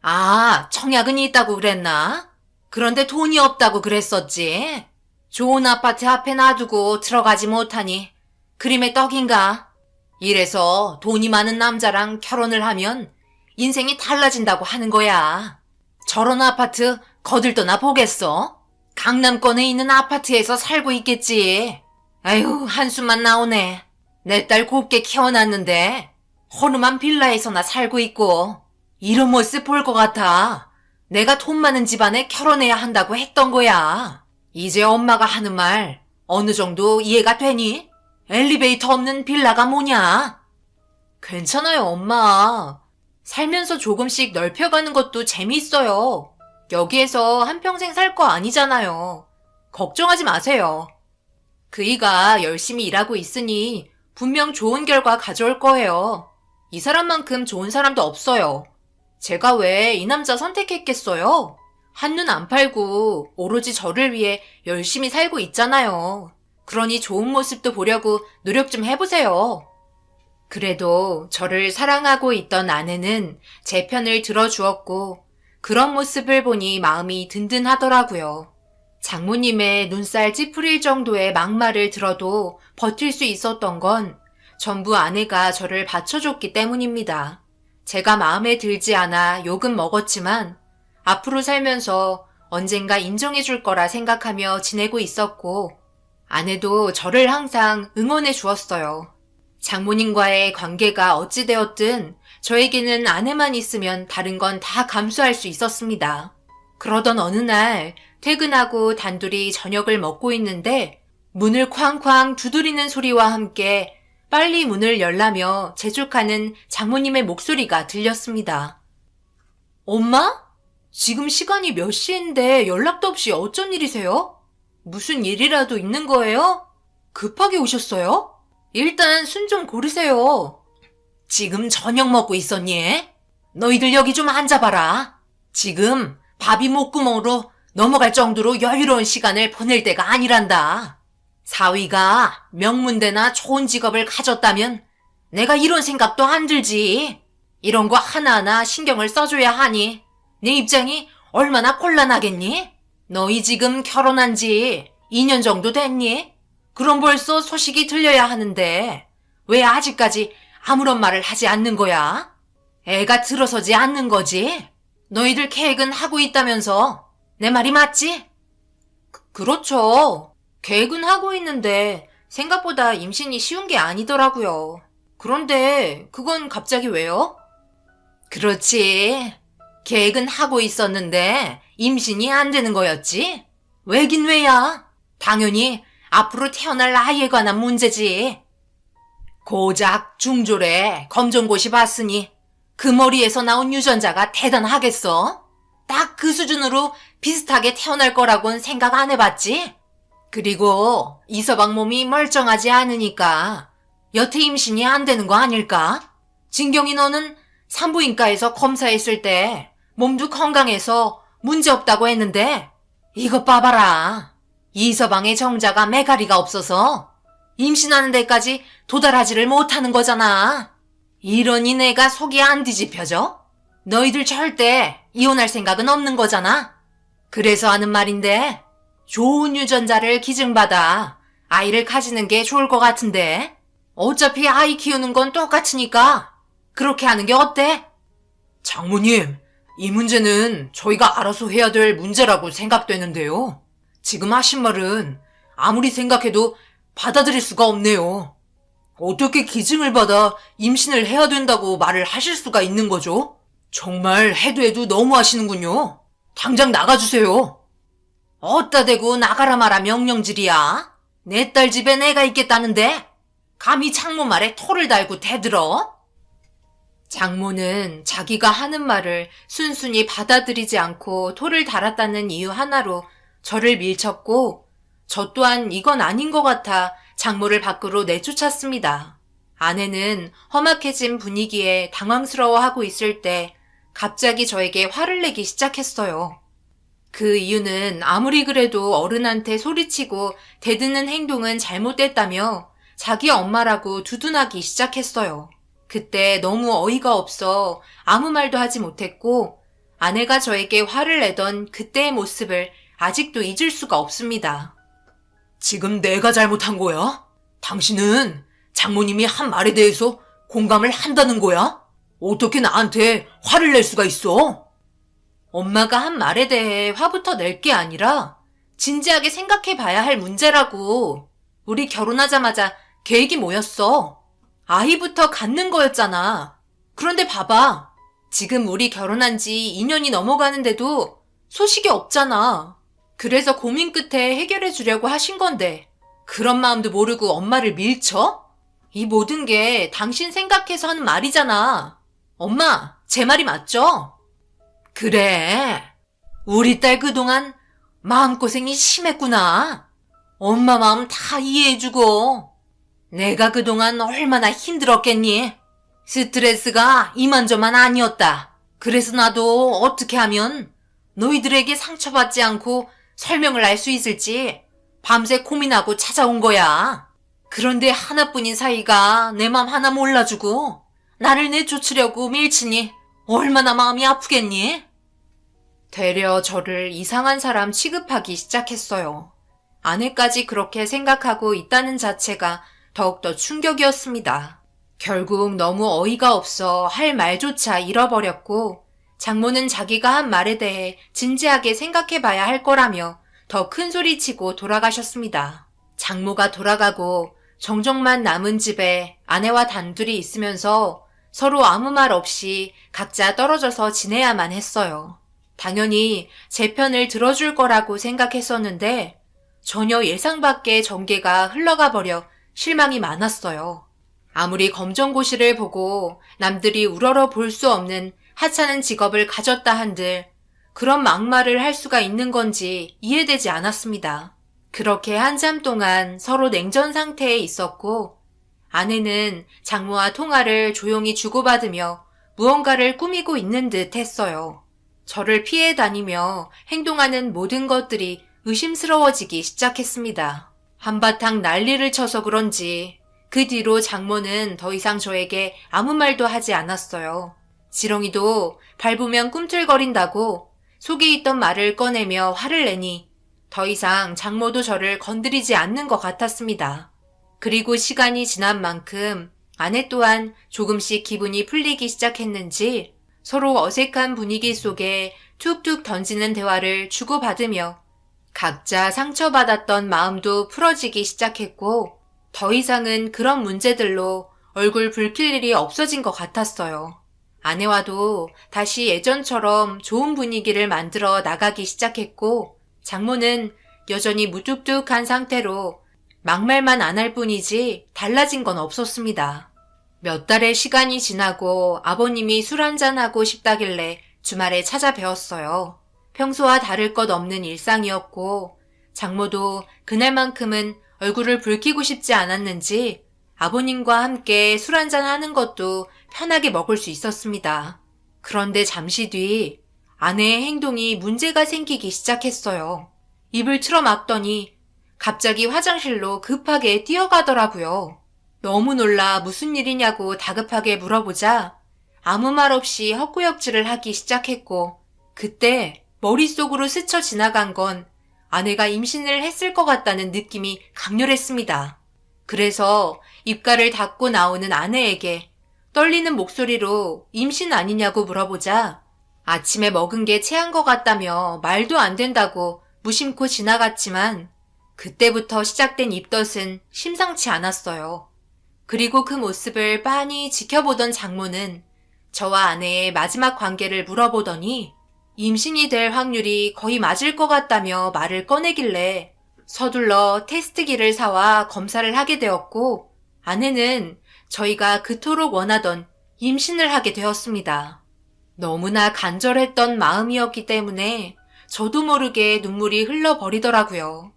아, 청약은 있다고 그랬나? 그런데 돈이 없다고 그랬었지. 좋은 아파트 앞에 놔두고 들어가지 못하니 그림의 떡인가? 이래서 돈이 많은 남자랑 결혼을 하면 인생이 달라진다고 하는 거야. 저런 아파트 거들떠나 보겠어? 강남권에 있는 아파트에서 살고 있겠지. 아유, 한숨만 나오네. 내 딸 곱게 키워놨는데 허름한 빌라에서나 살고 있고 이런 모습 볼 것 같아. 내가 돈 많은 집안에 결혼해야 한다고 했던 거야. 이제 엄마가 하는 말 어느 정도 이해가 되니? 엘리베이터 없는 빌라가 뭐냐? 괜찮아요, 엄마. 살면서 조금씩 넓혀가는 것도 재미있어요. 여기에서 한평생 살 거 아니잖아요. 걱정하지 마세요. 그이가 열심히 일하고 있으니 분명 좋은 결과 가져올 거예요. 이 사람만큼 좋은 사람도 없어요. 제가 왜 이 남자 선택했겠어요? 한눈 안 팔고 오로지 저를 위해 열심히 살고 있잖아요. 그러니 좋은 모습도 보려고 노력 좀 해보세요. 그래도 저를 사랑하고 있던 아내는 제 편을 들어주었고 그런 모습을 보니 마음이 든든하더라고요. 장모님의 눈살 찌푸릴 정도의 막말을 들어도 버틸 수 있었던 건 전부 아내가 저를 받쳐줬기 때문입니다. 제가 마음에 들지 않아 욕은 먹었지만 앞으로 살면서 언젠가 인정해줄 거라 생각하며 지내고 있었고 아내도 저를 항상 응원해 주었어요. 장모님과의 관계가 어찌되었든 저에게는 아내만 있으면 다른 건 다 감수할 수 있었습니다. 그러던 어느 날 퇴근하고 단둘이 저녁을 먹고 있는데 문을 쾅쾅 두드리는 소리와 함께 빨리 문을 열라며 재촉하는 장모님의 목소리가 들렸습니다. 엄마? 지금 시간이 몇 시인데 연락도 없이 어쩐 일이세요? 무슨 일이라도 있는 거예요? 급하게 오셨어요? 일단 순 좀 고르세요. 지금 저녁 먹고 있었니? 너희들 여기 좀 앉아봐라. 지금 밥이 목구멍으로 넘어갈 정도로 여유로운 시간을 보낼 때가 아니란다. 사위가 명문대나 좋은 직업을 가졌다면 내가 이런 생각도 안 들지. 이런 거 하나하나 신경을 써줘야 하니 내 입장이 얼마나 곤란하겠니? 너희 지금 결혼한 지 2년 정도 됐니? 그럼 벌써 소식이 들려야 하는데 왜 아직까지 아무런 말을 하지 않는 거야? 애가 들어서지 않는 거지? 너희들 계획은 하고 있다면서 내 말이 맞지? 그렇죠. 계획은 하고 있는데 생각보다 임신이 쉬운 게 아니더라고요. 그런데 그건 갑자기 왜요? 그렇지. 계획은 하고 있었는데 임신이 안 되는 거였지? 왜긴 왜야? 당연히 앞으로 태어날 아이에 관한 문제지. 고작 중졸에 검정고시 봤으니 그 머리에서 나온 유전자가 대단하겠어? 딱 그 수준으로 비슷하게 태어날 거라고는 생각 안 해봤지? 그리고 이서방 몸이 멀쩡하지 않으니까 여태 임신이 안 되는 거 아닐까? 진경이 너는 산부인과에서 검사했을 때 몸도 건강해서 문제없다고 했는데 이것 봐봐라. 이서방의 정자가 매가리가 없어서 임신하는 데까지 도달하지를 못하는 거잖아. 이러니 내가 속이 안 뒤집혀져? 너희들 절대 이혼할 생각은 없는 거잖아. 그래서 하는 말인데 좋은 유전자를 기증받아 아이를 가지는 게 좋을 것 같은데 어차피 아이 키우는 건 똑같으니까 그렇게 하는 게 어때? 장모님, 이 문제는 저희가 알아서 해야 될 문제라고 생각되는데요. 지금 하신 말은 아무리 생각해도 받아들일 수가 없네요. 어떻게 기증을 받아 임신을 해야 된다고 말을 하실 수가 있는 거죠? 정말 해도 너무 하시는군요. 당장 나가주세요. 어따 대고 나가라 마라 명령질이야. 내 딸 집에 내가 있겠다는데 감히 장모 말에 토를 달고 대들어? 장모는 자기가 하는 말을 순순히 받아들이지 않고 토를 달았다는 이유 하나로 저를 밀쳤고 저 또한 이건 아닌 것 같아 장모를 밖으로 내쫓았습니다. 아내는 험악해진 분위기에 당황스러워하고 있을 때 갑자기 저에게 화를 내기 시작했어요. 그 이유는 아무리 그래도 어른한테 소리치고 대드는 행동은 잘못됐다며 자기 엄마라고 두둔하기 시작했어요. 그때 너무 어이가 없어 아무 말도 하지 못했고 아내가 저에게 화를 내던 그때의 모습을 아직도 잊을 수가 없습니다. 지금 내가 잘못한 거야? 당신은 장모님이 한 말에 대해서 공감을 한다는 거야? 어떻게 나한테 화를 낼 수가 있어? 엄마가 한 말에 대해 화부터 낼 게 아니라 진지하게 생각해 봐야 할 문제라고. 우리 결혼하자마자 계획이 뭐였어? 아이부터 갖는 거였잖아. 그런데 봐봐. 지금 우리 결혼한 지 2년이 넘어가는데도 소식이 없잖아. 그래서 고민 끝에 해결해 주려고 하신 건데 그런 마음도 모르고 엄마를 밀쳐? 이 모든 게 당신 생각해서 하는 말이잖아. 엄마, 제 말이 맞죠? 그래. 우리 딸 그동안 마음고생이 심했구나. 엄마 마음 다 이해해주고. 내가 그동안 얼마나 힘들었겠니? 스트레스가 이만저만 아니었다. 그래서 나도 어떻게 하면 너희들에게 상처받지 않고 설명을 할 수 있을지 밤새 고민하고 찾아온 거야. 그런데 하나뿐인 사이가 내 맘 하나 몰라주고 나를 내쫓으려고 밀치니 얼마나 마음이 아프겠니? 되려 저를 이상한 사람 취급하기 시작했어요. 아내까지 그렇게 생각하고 있다는 자체가 더욱더 충격이었습니다. 결국 너무 어이가 없어 할 말조차 잃어버렸고 장모는 자기가 한 말에 대해 진지하게 생각해봐야 할 거라며 더 큰 소리치고 돌아가셨습니다. 장모가 돌아가고 정정만 남은 집에 아내와 단둘이 있으면서 서로 아무 말 없이 각자 떨어져서 지내야만 했어요. 당연히 제 편을 들어줄 거라고 생각했었는데 전혀 예상 밖의 전개가 흘러가 버려 실망이 많았어요. 아무리 검정고시를 보고 남들이 우러러 볼 수 없는 하찮은 직업을 가졌다 한들 그런 막말을 할 수가 있는 건지 이해되지 않았습니다. 그렇게 한참 동안 서로 냉전 상태에 있었고 아내는 장모와 통화를 조용히 주고받으며 무언가를 꾸미고 있는 듯 했어요. 저를 피해 다니며 행동하는 모든 것들이 의심스러워지기 시작했습니다. 한바탕 난리를 쳐서 그런지 그 뒤로 장모는 더 이상 저에게 아무 말도 하지 않았어요. 지렁이도 밟으면 꿈틀거린다고 속에 있던 말을 꺼내며 화를 내니 더 이상 장모도 저를 건드리지 않는 것 같았습니다. 그리고 시간이 지난 만큼 아내 또한 조금씩 기분이 풀리기 시작했는지 서로 어색한 분위기 속에 툭툭 던지는 대화를 주고받으며 각자 상처받았던 마음도 풀어지기 시작했고 더 이상은 그런 문제들로 얼굴 붉힐 일이 없어진 것 같았어요. 아내와도 다시 예전처럼 좋은 분위기를 만들어 나가기 시작했고 장모는 여전히 무뚝뚝한 상태로 막말만 안 할 뿐이지 달라진 건 없었습니다. 몇 달의 시간이 지나고 아버님이 술 한잔하고 싶다길래 주말에 찾아뵈었어요. 평소와 다를 것 없는 일상이었고 장모도 그날만큼은 얼굴을 붉히고 싶지 않았는지 아버님과 함께 술 한잔하는 것도 편하게 먹을 수 있었습니다. 그런데 잠시 뒤 아내의 행동이 문제가 생기기 시작했어요. 입을 틀어막더니 갑자기 화장실로 급하게 뛰어가더라고요. 너무 놀라 무슨 일이냐고 다급하게 물어보자 아무 말 없이 헛구역질을 하기 시작했고 그때 머릿속으로 스쳐 지나간 건 아내가 임신을 했을 것 같다는 느낌이 강렬했습니다. 그래서 입가를 닫고 나오는 아내에게 떨리는 목소리로 임신 아니냐고 물어보자 아침에 먹은 게 체한 것 같다며 말도 안 된다고 무심코 지나갔지만 그때부터 시작된 입덧은 심상치 않았어요. 그리고 그 모습을 빤히 지켜보던 장모는 저와 아내의 마지막 관계를 물어보더니 임신이 될 확률이 거의 맞을 것 같다며 말을 꺼내길래 서둘러 테스트기를 사와 검사를 하게 되었고 아내는 저희가 그토록 원하던 임신을 하게 되었습니다. 너무나 간절했던 마음이었기 때문에 저도 모르게 눈물이 흘러버리더라고요.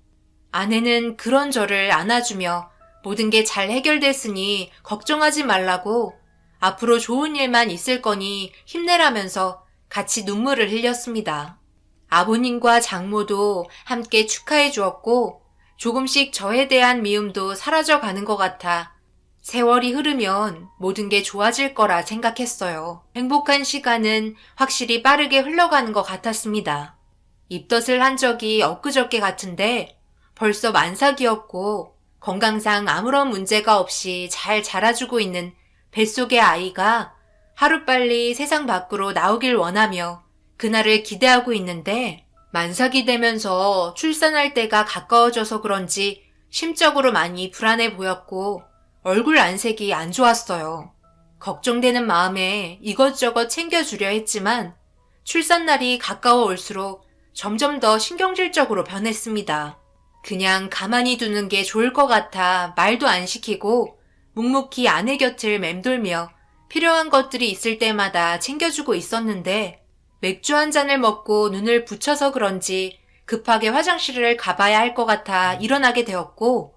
아내는 그런 저를 안아주며 모든 게 잘 해결됐으니 걱정하지 말라고 앞으로 좋은 일만 있을 거니 힘내라면서 같이 눈물을 흘렸습니다. 아버님과 장모도 함께 축하해 주었고 조금씩 저에 대한 미움도 사라져 가는 것 같아 세월이 흐르면 모든 게 좋아질 거라 생각했어요. 행복한 시간은 확실히 빠르게 흘러가는 것 같았습니다. 입덧을 한 적이 엊그저께 같은데 벌써 만삭이었고 건강상 아무런 문제가 없이 잘 자라주고 있는 뱃속의 아이가 하루빨리 세상 밖으로 나오길 원하며 그날을 기대하고 있는데 만삭이 되면서 출산할 때가 가까워져서 그런지 심적으로 많이 불안해 보였고 얼굴 안색이 안 좋았어요. 걱정되는 마음에 이것저것 챙겨주려 했지만 출산날이 가까워 올수록 점점 더 신경질적으로 변했습니다. 그냥 가만히 두는 게 좋을 것 같아 말도 안 시키고 묵묵히 아내 곁을 맴돌며 필요한 것들이 있을 때마다 챙겨주고 있었는데 맥주 한 잔을 먹고 눈을 붙여서 그런지 급하게 화장실을 가봐야 할 것 같아 일어나게 되었고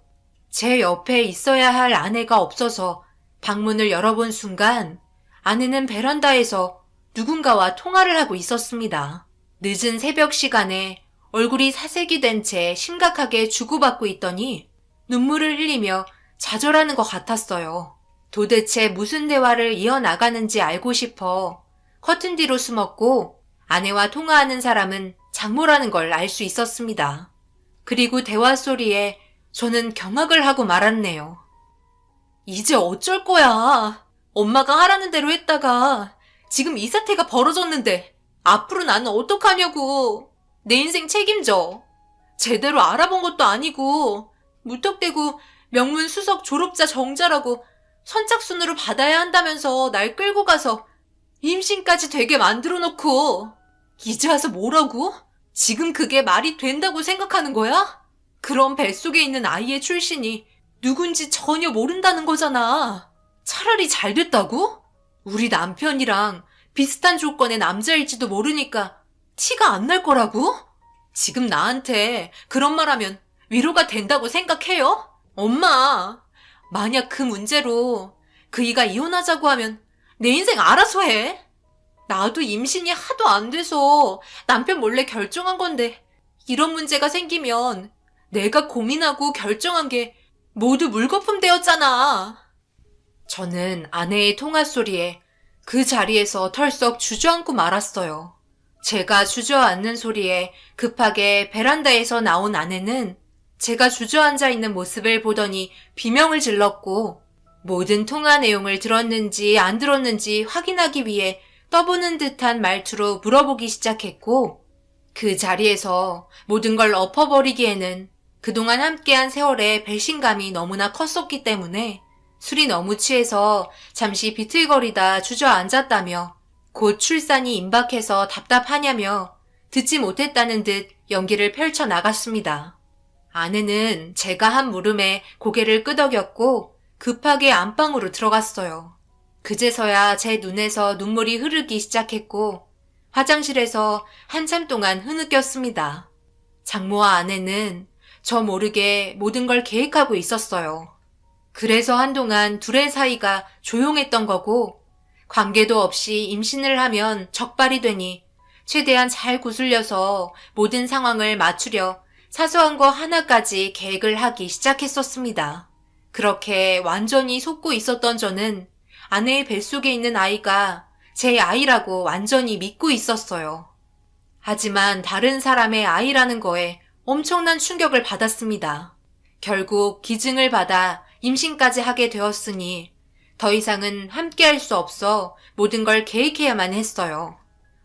제 옆에 있어야 할 아내가 없어서 방문을 열어본 순간 아내는 베란다에서 누군가와 통화를 하고 있었습니다. 늦은 새벽 시간에 얼굴이 사색이 된 채 심각하게 주고받고 있더니 눈물을 흘리며 좌절하는 것 같았어요. 도대체 무슨 대화를 이어나가는지 알고 싶어 커튼 뒤로 숨었고 아내와 통화하는 사람은 장모라는 걸 알 수 있었습니다. 그리고 대화 소리에 저는 경악을 하고 말았네요. 이제 어쩔 거야. 엄마가 하라는 대로 했다가 지금 이 사태가 벌어졌는데 앞으로 나는 어떡하냐고. 내 인생 책임져. 제대로 알아본 것도 아니고 무턱대고 명문 수석 졸업자 정자라고 선착순으로 받아야 한다면서 날 끌고 가서 임신까지 되게 만들어 놓고 이제 와서 뭐라고? 지금 그게 말이 된다고 생각하는 거야? 그럼 뱃속에 있는 아이의 출신이 누군지 전혀 모른다는 거잖아. 차라리 잘 됐다고? 우리 남편이랑 비슷한 조건의 남자일지도 모르니까 티가 안 날 거라고? 지금 나한테 그런 말 하면 위로가 된다고 생각해요? 엄마, 만약 그 문제로 그이가 이혼하자고 하면 내 인생 알아서 해. 나도 임신이 하도 안 돼서 남편 몰래 결정한 건데 이런 문제가 생기면 내가 고민하고 결정한 게 모두 물거품 되었잖아. 저는 아내의 통화 소리에 그 자리에서 털썩 주저앉고 말았어요. 제가 주저앉는 소리에 급하게 베란다에서 나온 아내는 제가 주저앉아 있는 모습을 보더니 비명을 질렀고 모든 통화 내용을 들었는지 안 들었는지 확인하기 위해 떠보는 듯한 말투로 물어보기 시작했고 그 자리에서 모든 걸 엎어버리기에는 그동안 함께한 세월의 배신감이 너무나 컸었기 때문에 술이 너무 취해서 잠시 비틀거리다 주저앉았다며 곧 출산이 임박해서 답답하냐며 듣지 못했다는 듯 연기를 펼쳐 나갔습니다. 아내는 제가 한 물음에 고개를 끄덕였고 급하게 안방으로 들어갔어요. 그제서야 제 눈에서 눈물이 흐르기 시작했고 화장실에서 한참 동안 흐느꼈습니다. 장모와 아내는 저 모르게 모든 걸 계획하고 있었어요. 그래서 한동안 둘의 사이가 조용했던 거고 관계도 없이 임신을 하면 적발이 되니 최대한 잘 구슬려서 모든 상황을 맞추려 사소한 거 하나까지 계획을 하기 시작했었습니다. 그렇게 완전히 속고 있었던 저는 아내의 뱃속에 있는 아이가 제 아이라고 완전히 믿고 있었어요. 하지만 다른 사람의 아이라는 거에 엄청난 충격을 받았습니다. 결국 기증을 받아 임신까지 하게 되었으니 더 이상은 함께할 수 없어 모든 걸 계획해야만 했어요.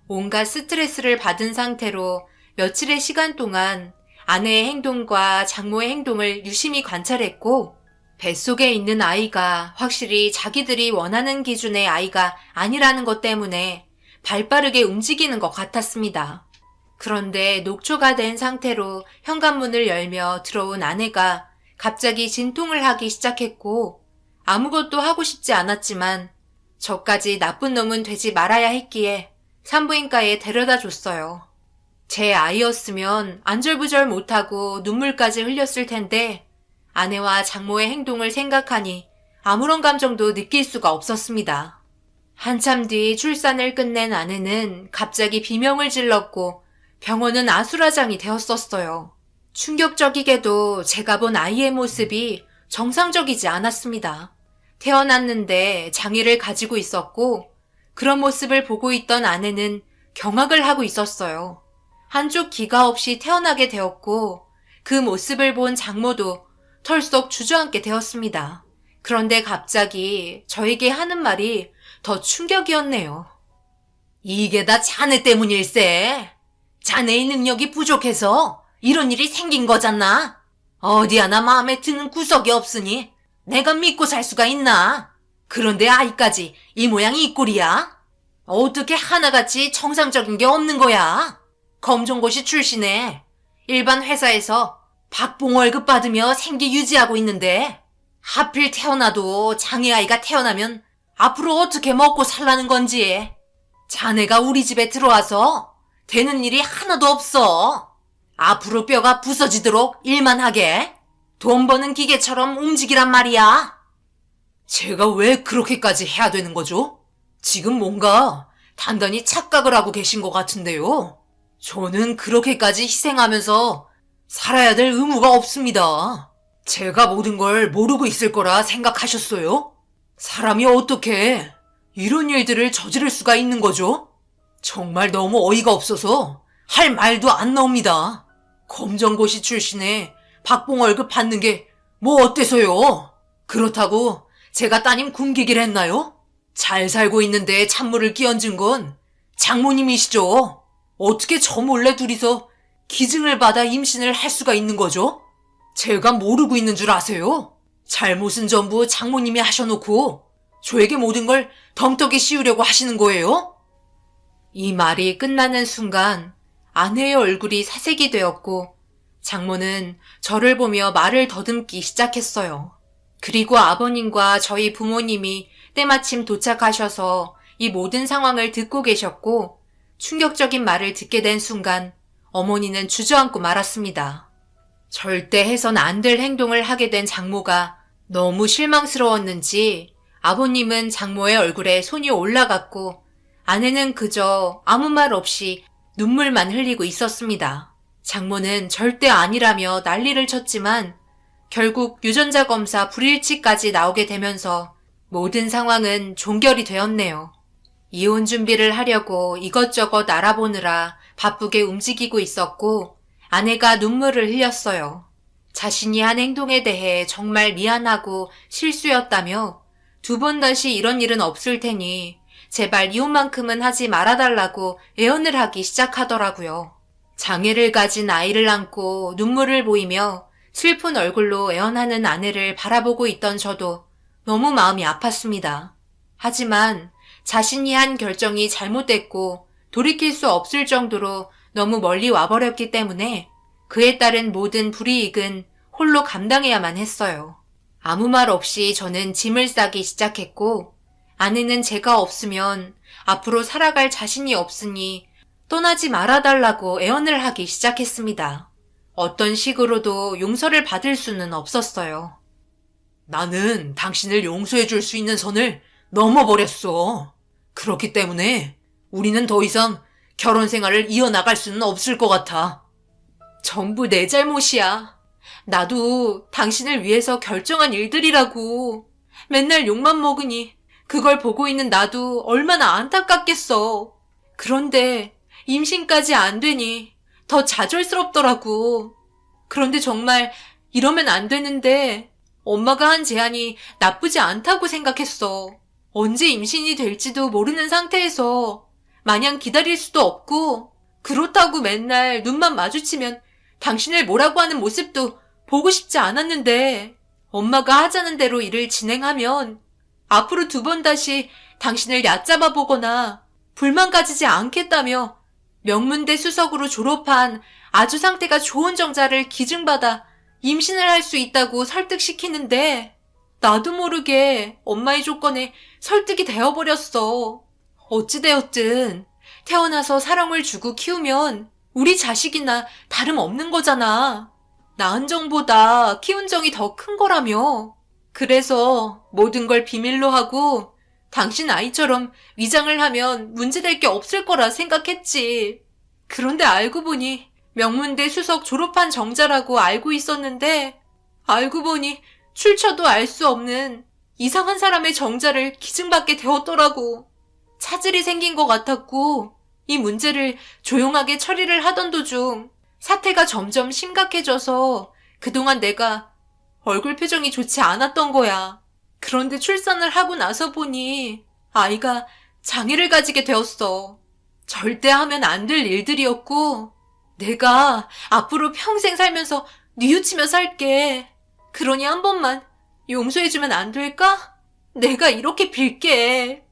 온갖 스트레스를 받은 상태로 며칠의 시간 동안 아내의 행동과 장모의 행동을 유심히 관찰했고 뱃속에 있는 아이가 확실히 자기들이 원하는 기준의 아이가 아니라는 것 때문에 발빠르게 움직이는 것 같았습니다. 그런데 녹초가 된 상태로 현관문을 열며 들어온 아내가 갑자기 진통을 하기 시작했고 아무것도 하고 싶지 않았지만 저까지 나쁜 놈은 되지 말아야 했기에 산부인과에 데려다 줬어요. 제 아이였으면 안절부절 못하고 눈물까지 흘렸을 텐데 아내와 장모의 행동을 생각하니 아무런 감정도 느낄 수가 없었습니다. 한참 뒤 출산을 끝낸 아내는 갑자기 비명을 질렀고 병원은 아수라장이 되었었어요. 충격적이게도 제가 본 아이의 모습이 정상적이지 않았습니다. 태어났는데 장애를 가지고 있었고 그런 모습을 보고 있던 아내는 경악을 하고 있었어요. 한쪽 귀가 없이 태어나게 되었고 그 모습을 본 장모도 털썩 주저앉게 되었습니다. 그런데 갑자기 저에게 하는 말이 더 충격이었네요. 이게 다 자네 때문일세. 자네의 능력이 부족해서 이런 일이 생긴 거잖아. 어디 하나 마음에 드는 구석이 없으니 내가 믿고 살 수가 있나? 그런데 아이까지 이 모양이 이 꼴이야? 어떻게 하나같이 정상적인 게 없는 거야? 검정고시 출신에 일반 회사에서 박봉 월급 받으며 생계 유지하고 있는데 하필 태어나도 장애아이가 태어나면 앞으로 어떻게 먹고 살라는 건지. 자네가 우리 집에 들어와서 되는 일이 하나도 없어. 앞으로 뼈가 부서지도록 일만 하게. 돈 버는 기계처럼 움직이란 말이야. 제가 왜 그렇게까지 해야 되는 거죠? 지금 뭔가 단단히 착각을 하고 계신 것 같은데요. 저는 그렇게까지 희생하면서 살아야 될 의무가 없습니다. 제가 모든 걸 모르고 있을 거라 생각하셨어요? 사람이 어떻게 이런 일들을 저지를 수가 있는 거죠? 정말 너무 어이가 없어서 할 말도 안 나옵니다. 검정고시 출신에 박봉 월급 받는 게 뭐 어때서요? 그렇다고 제가 따님 굶기길 했나요? 잘 살고 있는데 찬물을 끼얹은 건 장모님이시죠. 어떻게 저 몰래 둘이서 기증을 받아 임신을 할 수가 있는 거죠? 제가 모르고 있는 줄 아세요? 잘못은 전부 장모님이 하셔놓고 저에게 모든 걸 덩떡에 씌우려고 하시는 거예요? 이 말이 끝나는 순간 아내의 얼굴이 사색이 되었고 장모는 저를 보며 말을 더듬기 시작했어요. 그리고 아버님과 저희 부모님이 때마침 도착하셔서 이 모든 상황을 듣고 계셨고 충격적인 말을 듣게 된 순간 어머니는 주저앉고 말았습니다. 절대 해선 안 될 행동을 하게 된 장모가 너무 실망스러웠는지 아버님은 장모의 얼굴에 손이 올라갔고 아내는 그저 아무 말 없이 눈물만 흘리고 있었습니다. 장모는 절대 아니라며 난리를 쳤지만 결국 유전자 검사 불일치까지 나오게 되면서 모든 상황은 종결이 되었네요. 이혼 준비를 하려고 이것저것 알아보느라 바쁘게 움직이고 있었고 아내가 눈물을 흘렸어요. 자신이 한 행동에 대해 정말 미안하고 실수였다며 두 번 다시 이런 일은 없을 테니 제발 이혼만큼은 하지 말아달라고 애원을 하기 시작하더라고요. 장애를 가진 아이를 안고 눈물을 보이며 슬픈 얼굴로 애원하는 아내를 바라보고 있던 저도 너무 마음이 아팠습니다. 하지만 자신이 한 결정이 잘못됐고 돌이킬 수 없을 정도로 너무 멀리 와버렸기 때문에 그에 따른 모든 불이익은 홀로 감당해야만 했어요. 아무 말 없이 저는 짐을 싸기 시작했고 아내는 제가 없으면 앞으로 살아갈 자신이 없으니 떠나지 말아달라고 애원을 하기 시작했습니다. 어떤 식으로도 용서를 받을 수는 없었어요. 나는 당신을 용서해 줄 수 있는 선을 넘어버렸어. 그렇기 때문에 우리는 더 이상 결혼 생활을 이어나갈 수는 없을 것 같아. 전부 내 잘못이야. 나도 당신을 위해서 결정한 일들이라고. 맨날 욕만 먹으니 그걸 보고 있는 나도 얼마나 안타깝겠어. 그런데 임신까지 안 되니 더 좌절스럽더라고. 그런데 정말 이러면 안 되는데 엄마가 한 제안이 나쁘지 않다고 생각했어. 언제 임신이 될지도 모르는 상태에서 마냥 기다릴 수도 없고 그렇다고 맨날 눈만 마주치면 당신을 뭐라고 하는 모습도 보고 싶지 않았는데 엄마가 하자는 대로 일을 진행하면 앞으로 두 번 다시 당신을 얕잡아 보거나 불만 가지지 않겠다며 명문대 수석으로 졸업한 아주 상태가 좋은 정자를 기증받아 임신을 할 수 있다고 설득시키는데 나도 모르게 엄마의 조건에 설득이 되어버렸어. 어찌되었든 태어나서 사랑을 주고 키우면 우리 자식이나 다름없는 거잖아. 낳은 정보다 키운 정이 더 큰 거라며. 그래서 모든 걸 비밀로 하고 당신 아이처럼 위장을 하면 문제될 게 없을 거라 생각했지. 그런데 알고 보니 명문대 수석 졸업한 정자라고 알고 있었는데 알고 보니 출처도 알 수 없는 이상한 사람의 정자를 기증받게 되었더라고. 차질이 생긴 것 같았고 이 문제를 조용하게 처리를 하던 도중 사태가 점점 심각해져서 그동안 내가 얼굴 표정이 좋지 않았던 거야. 그런데 출산을 하고 나서 보니 아이가 장애를 가지게 되었어. 절대 하면 안 될 일들이었고 내가 앞으로 평생 살면서 뉘우치며 살게. 그러니 한 번만 용서해주면 안 될까? 내가 이렇게 빌게.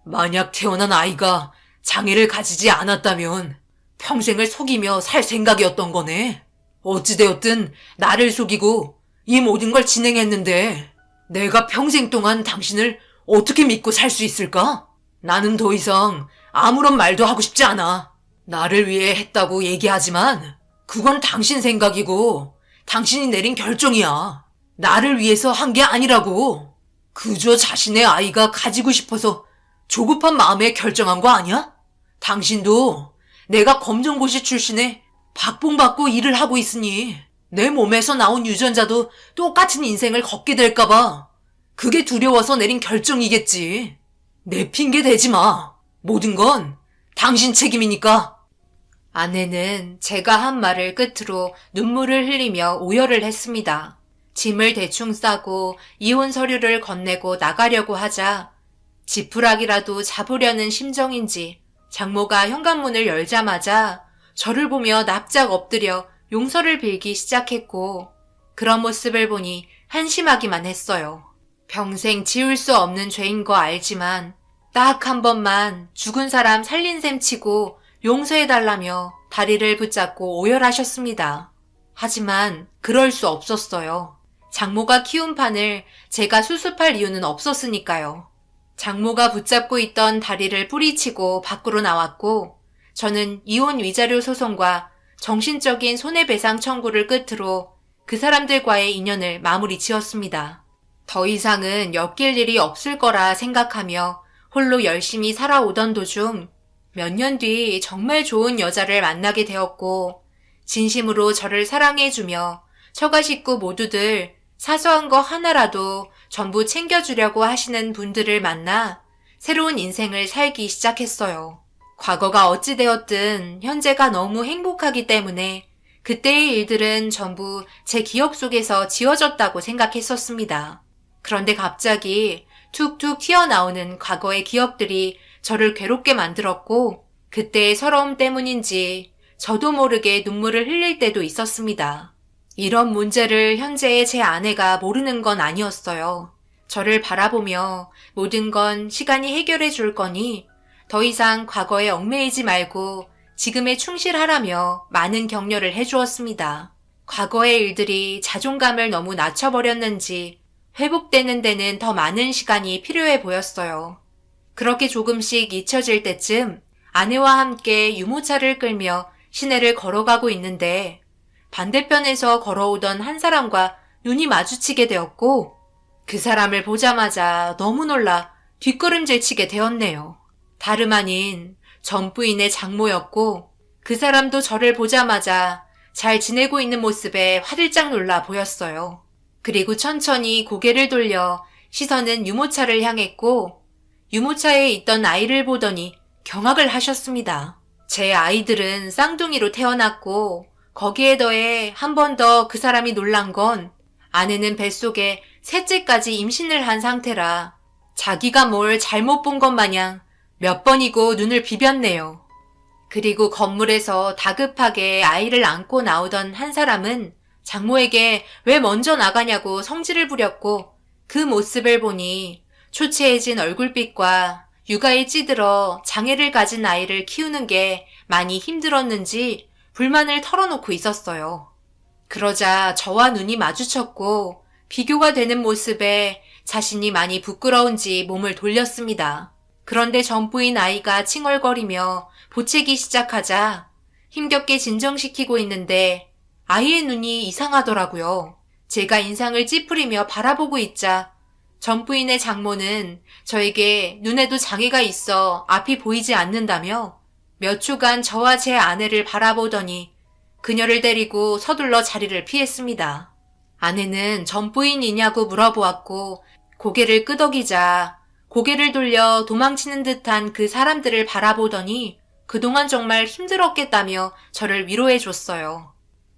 만약 태어난 아이가 장애를 가지지 않았다면 평생을 속이며 살 생각이었던 거네. 어찌되었든 나를 속이고 이 모든 걸 진행했는데 내가 평생 동안 당신을 어떻게 믿고 살 수 있을까? 나는 더 이상 아무런 말도 하고 싶지 않아. 나를 위해 했다고 얘기하지만 그건 당신 생각이고 당신이 내린 결정이야. 나를 위해서 한 게 아니라고. 그저 자신의 아이가 가지고 싶어서 조급한 마음에 결정한 거 아니야? 당신도 내가 검정고시 출신에 박봉받고 일을 하고 있으니 내 몸에서 나온 유전자도 똑같은 인생을 걷게 될까봐 그게 두려워서 내린 결정이겠지. 내 핑계 대지 마. 모든 건 당신 책임이니까. 아내는 제가 한 말을 끝으로 눈물을 흘리며 오열을 했습니다. 짐을 대충 싸고 이혼 서류를 건네고 나가려고 하자 지푸라기라도 잡으려는 심정인지 장모가 현관문을 열자마자 저를 보며 납작 엎드려 용서를 빌기 시작했고 그런 모습을 보니 한심하기만 했어요. 평생 지울 수 없는 죄인 거 알지만 딱 한 번만 죽은 사람 살린 셈 치고 용서해달라며 다리를 붙잡고 오열하셨습니다. 하지만 그럴 수 없었어요. 장모가 키운 판을 제가 수습할 이유는 없었으니까요. 장모가 붙잡고 있던 다리를 뿌리치고 밖으로 나왔고 저는 이혼 위자료 소송과 정신적인 손해배상 청구를 끝으로 그 사람들과의 인연을 마무리 지었습니다. 더 이상은 엮일 일이 없을 거라 생각하며 홀로 열심히 살아오던 도중 몇 년 뒤 정말 좋은 여자를 만나게 되었고 진심으로 저를 사랑해주며 처가 식구 모두들 사소한 거 하나라도 전부 챙겨주려고 하시는 분들을 만나 새로운 인생을 살기 시작했어요. 과거가 어찌되었든 현재가 너무 행복하기 때문에 그때의 일들은 전부 제 기억 속에서 지워졌다고 생각했었습니다. 그런데 갑자기 툭툭 튀어나오는 과거의 기억들이 저를 괴롭게 만들었고 그때의 서러움 때문인지 저도 모르게 눈물을 흘릴 때도 있었습니다. 이런 문제를 현재의 제 아내가 모르는 건 아니었어요. 저를 바라보며 모든 건 시간이 해결해 줄 거니 더 이상 과거에 얽매이지 말고 지금에 충실하라며 많은 격려를 해주었습니다. 과거의 일들이 자존감을 너무 낮춰버렸는지 회복되는 데는 더 많은 시간이 필요해 보였어요. 그렇게 조금씩 잊혀질 때쯤 아내와 함께 유모차를 끌며 시내를 걸어가고 있는데 반대편에서 걸어오던 한 사람과 눈이 마주치게 되었고 그 사람을 보자마자 너무 놀라 뒷걸음질 치게 되었네요. 다름 아닌 전 부인의 장모였고 그 사람도 저를 보자마자 잘 지내고 있는 모습에 화들짝 놀라 보였어요. 그리고 천천히 고개를 돌려 시선은 유모차를 향했고 유모차에 있던 아이를 보더니 경악을 하셨습니다. 제 아이들은 쌍둥이로 태어났고 거기에 더해 한 번 더 그 사람이 놀란 건 아내는 뱃속에 셋째까지 임신을 한 상태라 자기가 뭘 잘못 본 것 마냥 몇 번이고 눈을 비볐네요. 그리고 건물에서 다급하게 아이를 안고 나오던 한 사람은 장모에게 왜 먼저 나가냐고 성질을 부렸고 그 모습을 보니 초췌해진 얼굴빛과 육아에 찌들어 장애를 가진 아이를 키우는 게 많이 힘들었는지 불만을 털어놓고 있었어요. 그러자 저와 눈이 마주쳤고 비교가 되는 모습에 자신이 많이 부끄러운지 몸을 돌렸습니다. 그런데 전부인 아이가 칭얼거리며 보채기 시작하자 힘겹게 진정시키고 있는데 아이의 눈이 이상하더라고요. 제가 인상을 찌푸리며 바라보고 있자 전부인의 장모는 저에게 눈에도 장애가 있어 앞이 보이지 않는다며 몇 초간 저와 제 아내를 바라보더니 그녀를 데리고 서둘러 자리를 피했습니다. 아내는 전부인이냐고 물어보았고 고개를 끄덕이자 고개를 돌려 도망치는 듯한 그 사람들을 바라보더니 그동안 정말 힘들었겠다며 저를 위로해줬어요.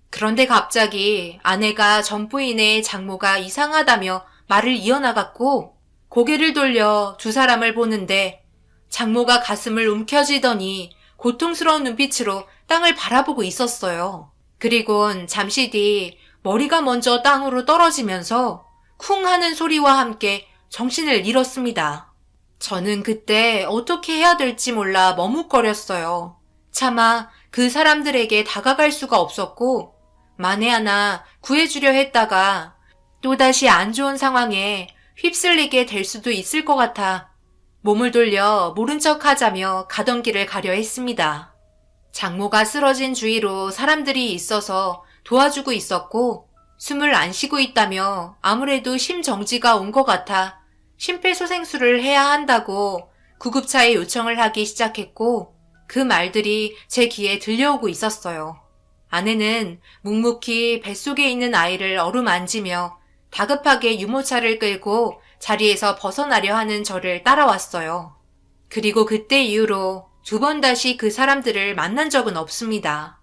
그런데 갑자기 아내가 전부인의 장모가 이상하다며 말을 이어나갔고 고개를 돌려 두 사람을 보는데 장모가 가슴을 움켜쥐더니 고통스러운 눈빛으로 땅을 바라보고 있었어요. 그리곤 잠시 뒤 머리가 먼저 땅으로 떨어지면서 쿵 하는 소리와 함께 정신을 잃었습니다. 저는 그때 어떻게 해야 될지 몰라 머뭇거렸어요. 차마 그 사람들에게 다가갈 수가 없었고 만에 하나 구해주려 했다가 또다시 안 좋은 상황에 휩쓸리게 될 수도 있을 것 같아 몸을 돌려 모른 척 하자며 가던 길을 가려 했습니다. 장모가 쓰러진 주위로 사람들이 있어서 도와주고 있었고 숨을 안 쉬고 있다며 아무래도 심정지가 온 것 같아 심폐소생술을 해야 한다고 구급차에 요청을 하기 시작했고 그 말들이 제 귀에 들려오고 있었어요. 아내는 묵묵히 뱃속에 있는 아이를 어루만지며 다급하게 유모차를 끌고 자리에서 벗어나려 하는 저를 따라왔어요. 그리고 그때 이후로 2번 다시 그 사람들을 만난 적은 없습니다.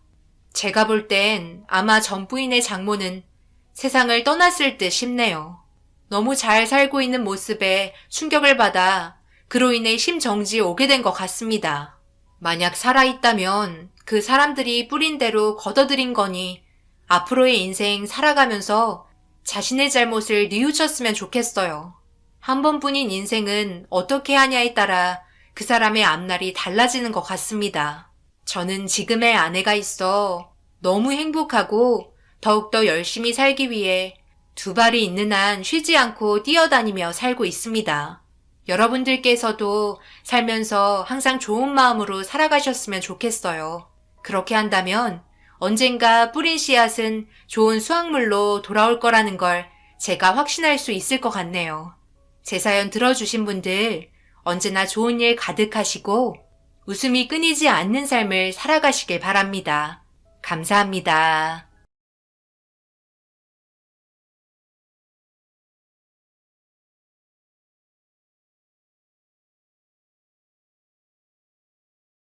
제가 볼 땐 아마 전 부인의 장모는 세상을 떠났을 듯 싶네요. 너무 잘 살고 있는 모습에 충격을 받아 그로 인해 심정지에 오게 된 것 같습니다. 만약 살아있다면 그 사람들이 뿌린 대로 걷어들인 거니 앞으로의 인생 살아가면서 자신의 잘못을 뉘우쳤으면 좋겠어요. 한 번뿐인 인생은 어떻게 하냐에 따라 그 사람의 앞날이 달라지는 것 같습니다. 저는 지금의 아내가 있어 너무 행복하고 더욱더 열심히 살기 위해 2발이 있는 한 쉬지 않고 뛰어다니며 살고 있습니다. 여러분들께서도 살면서 항상 좋은 마음으로 살아가셨으면 좋겠어요. 그렇게 한다면 언젠가 뿌린 씨앗은 좋은 수확물로 돌아올 거라는 걸 제가 확신할 수 있을 것 같네요. 제 사연 들어주신 분들 언제나 좋은 일 가득하시고 웃음이 끊이지 않는 삶을 살아가시길 바랍니다. 감사합니다.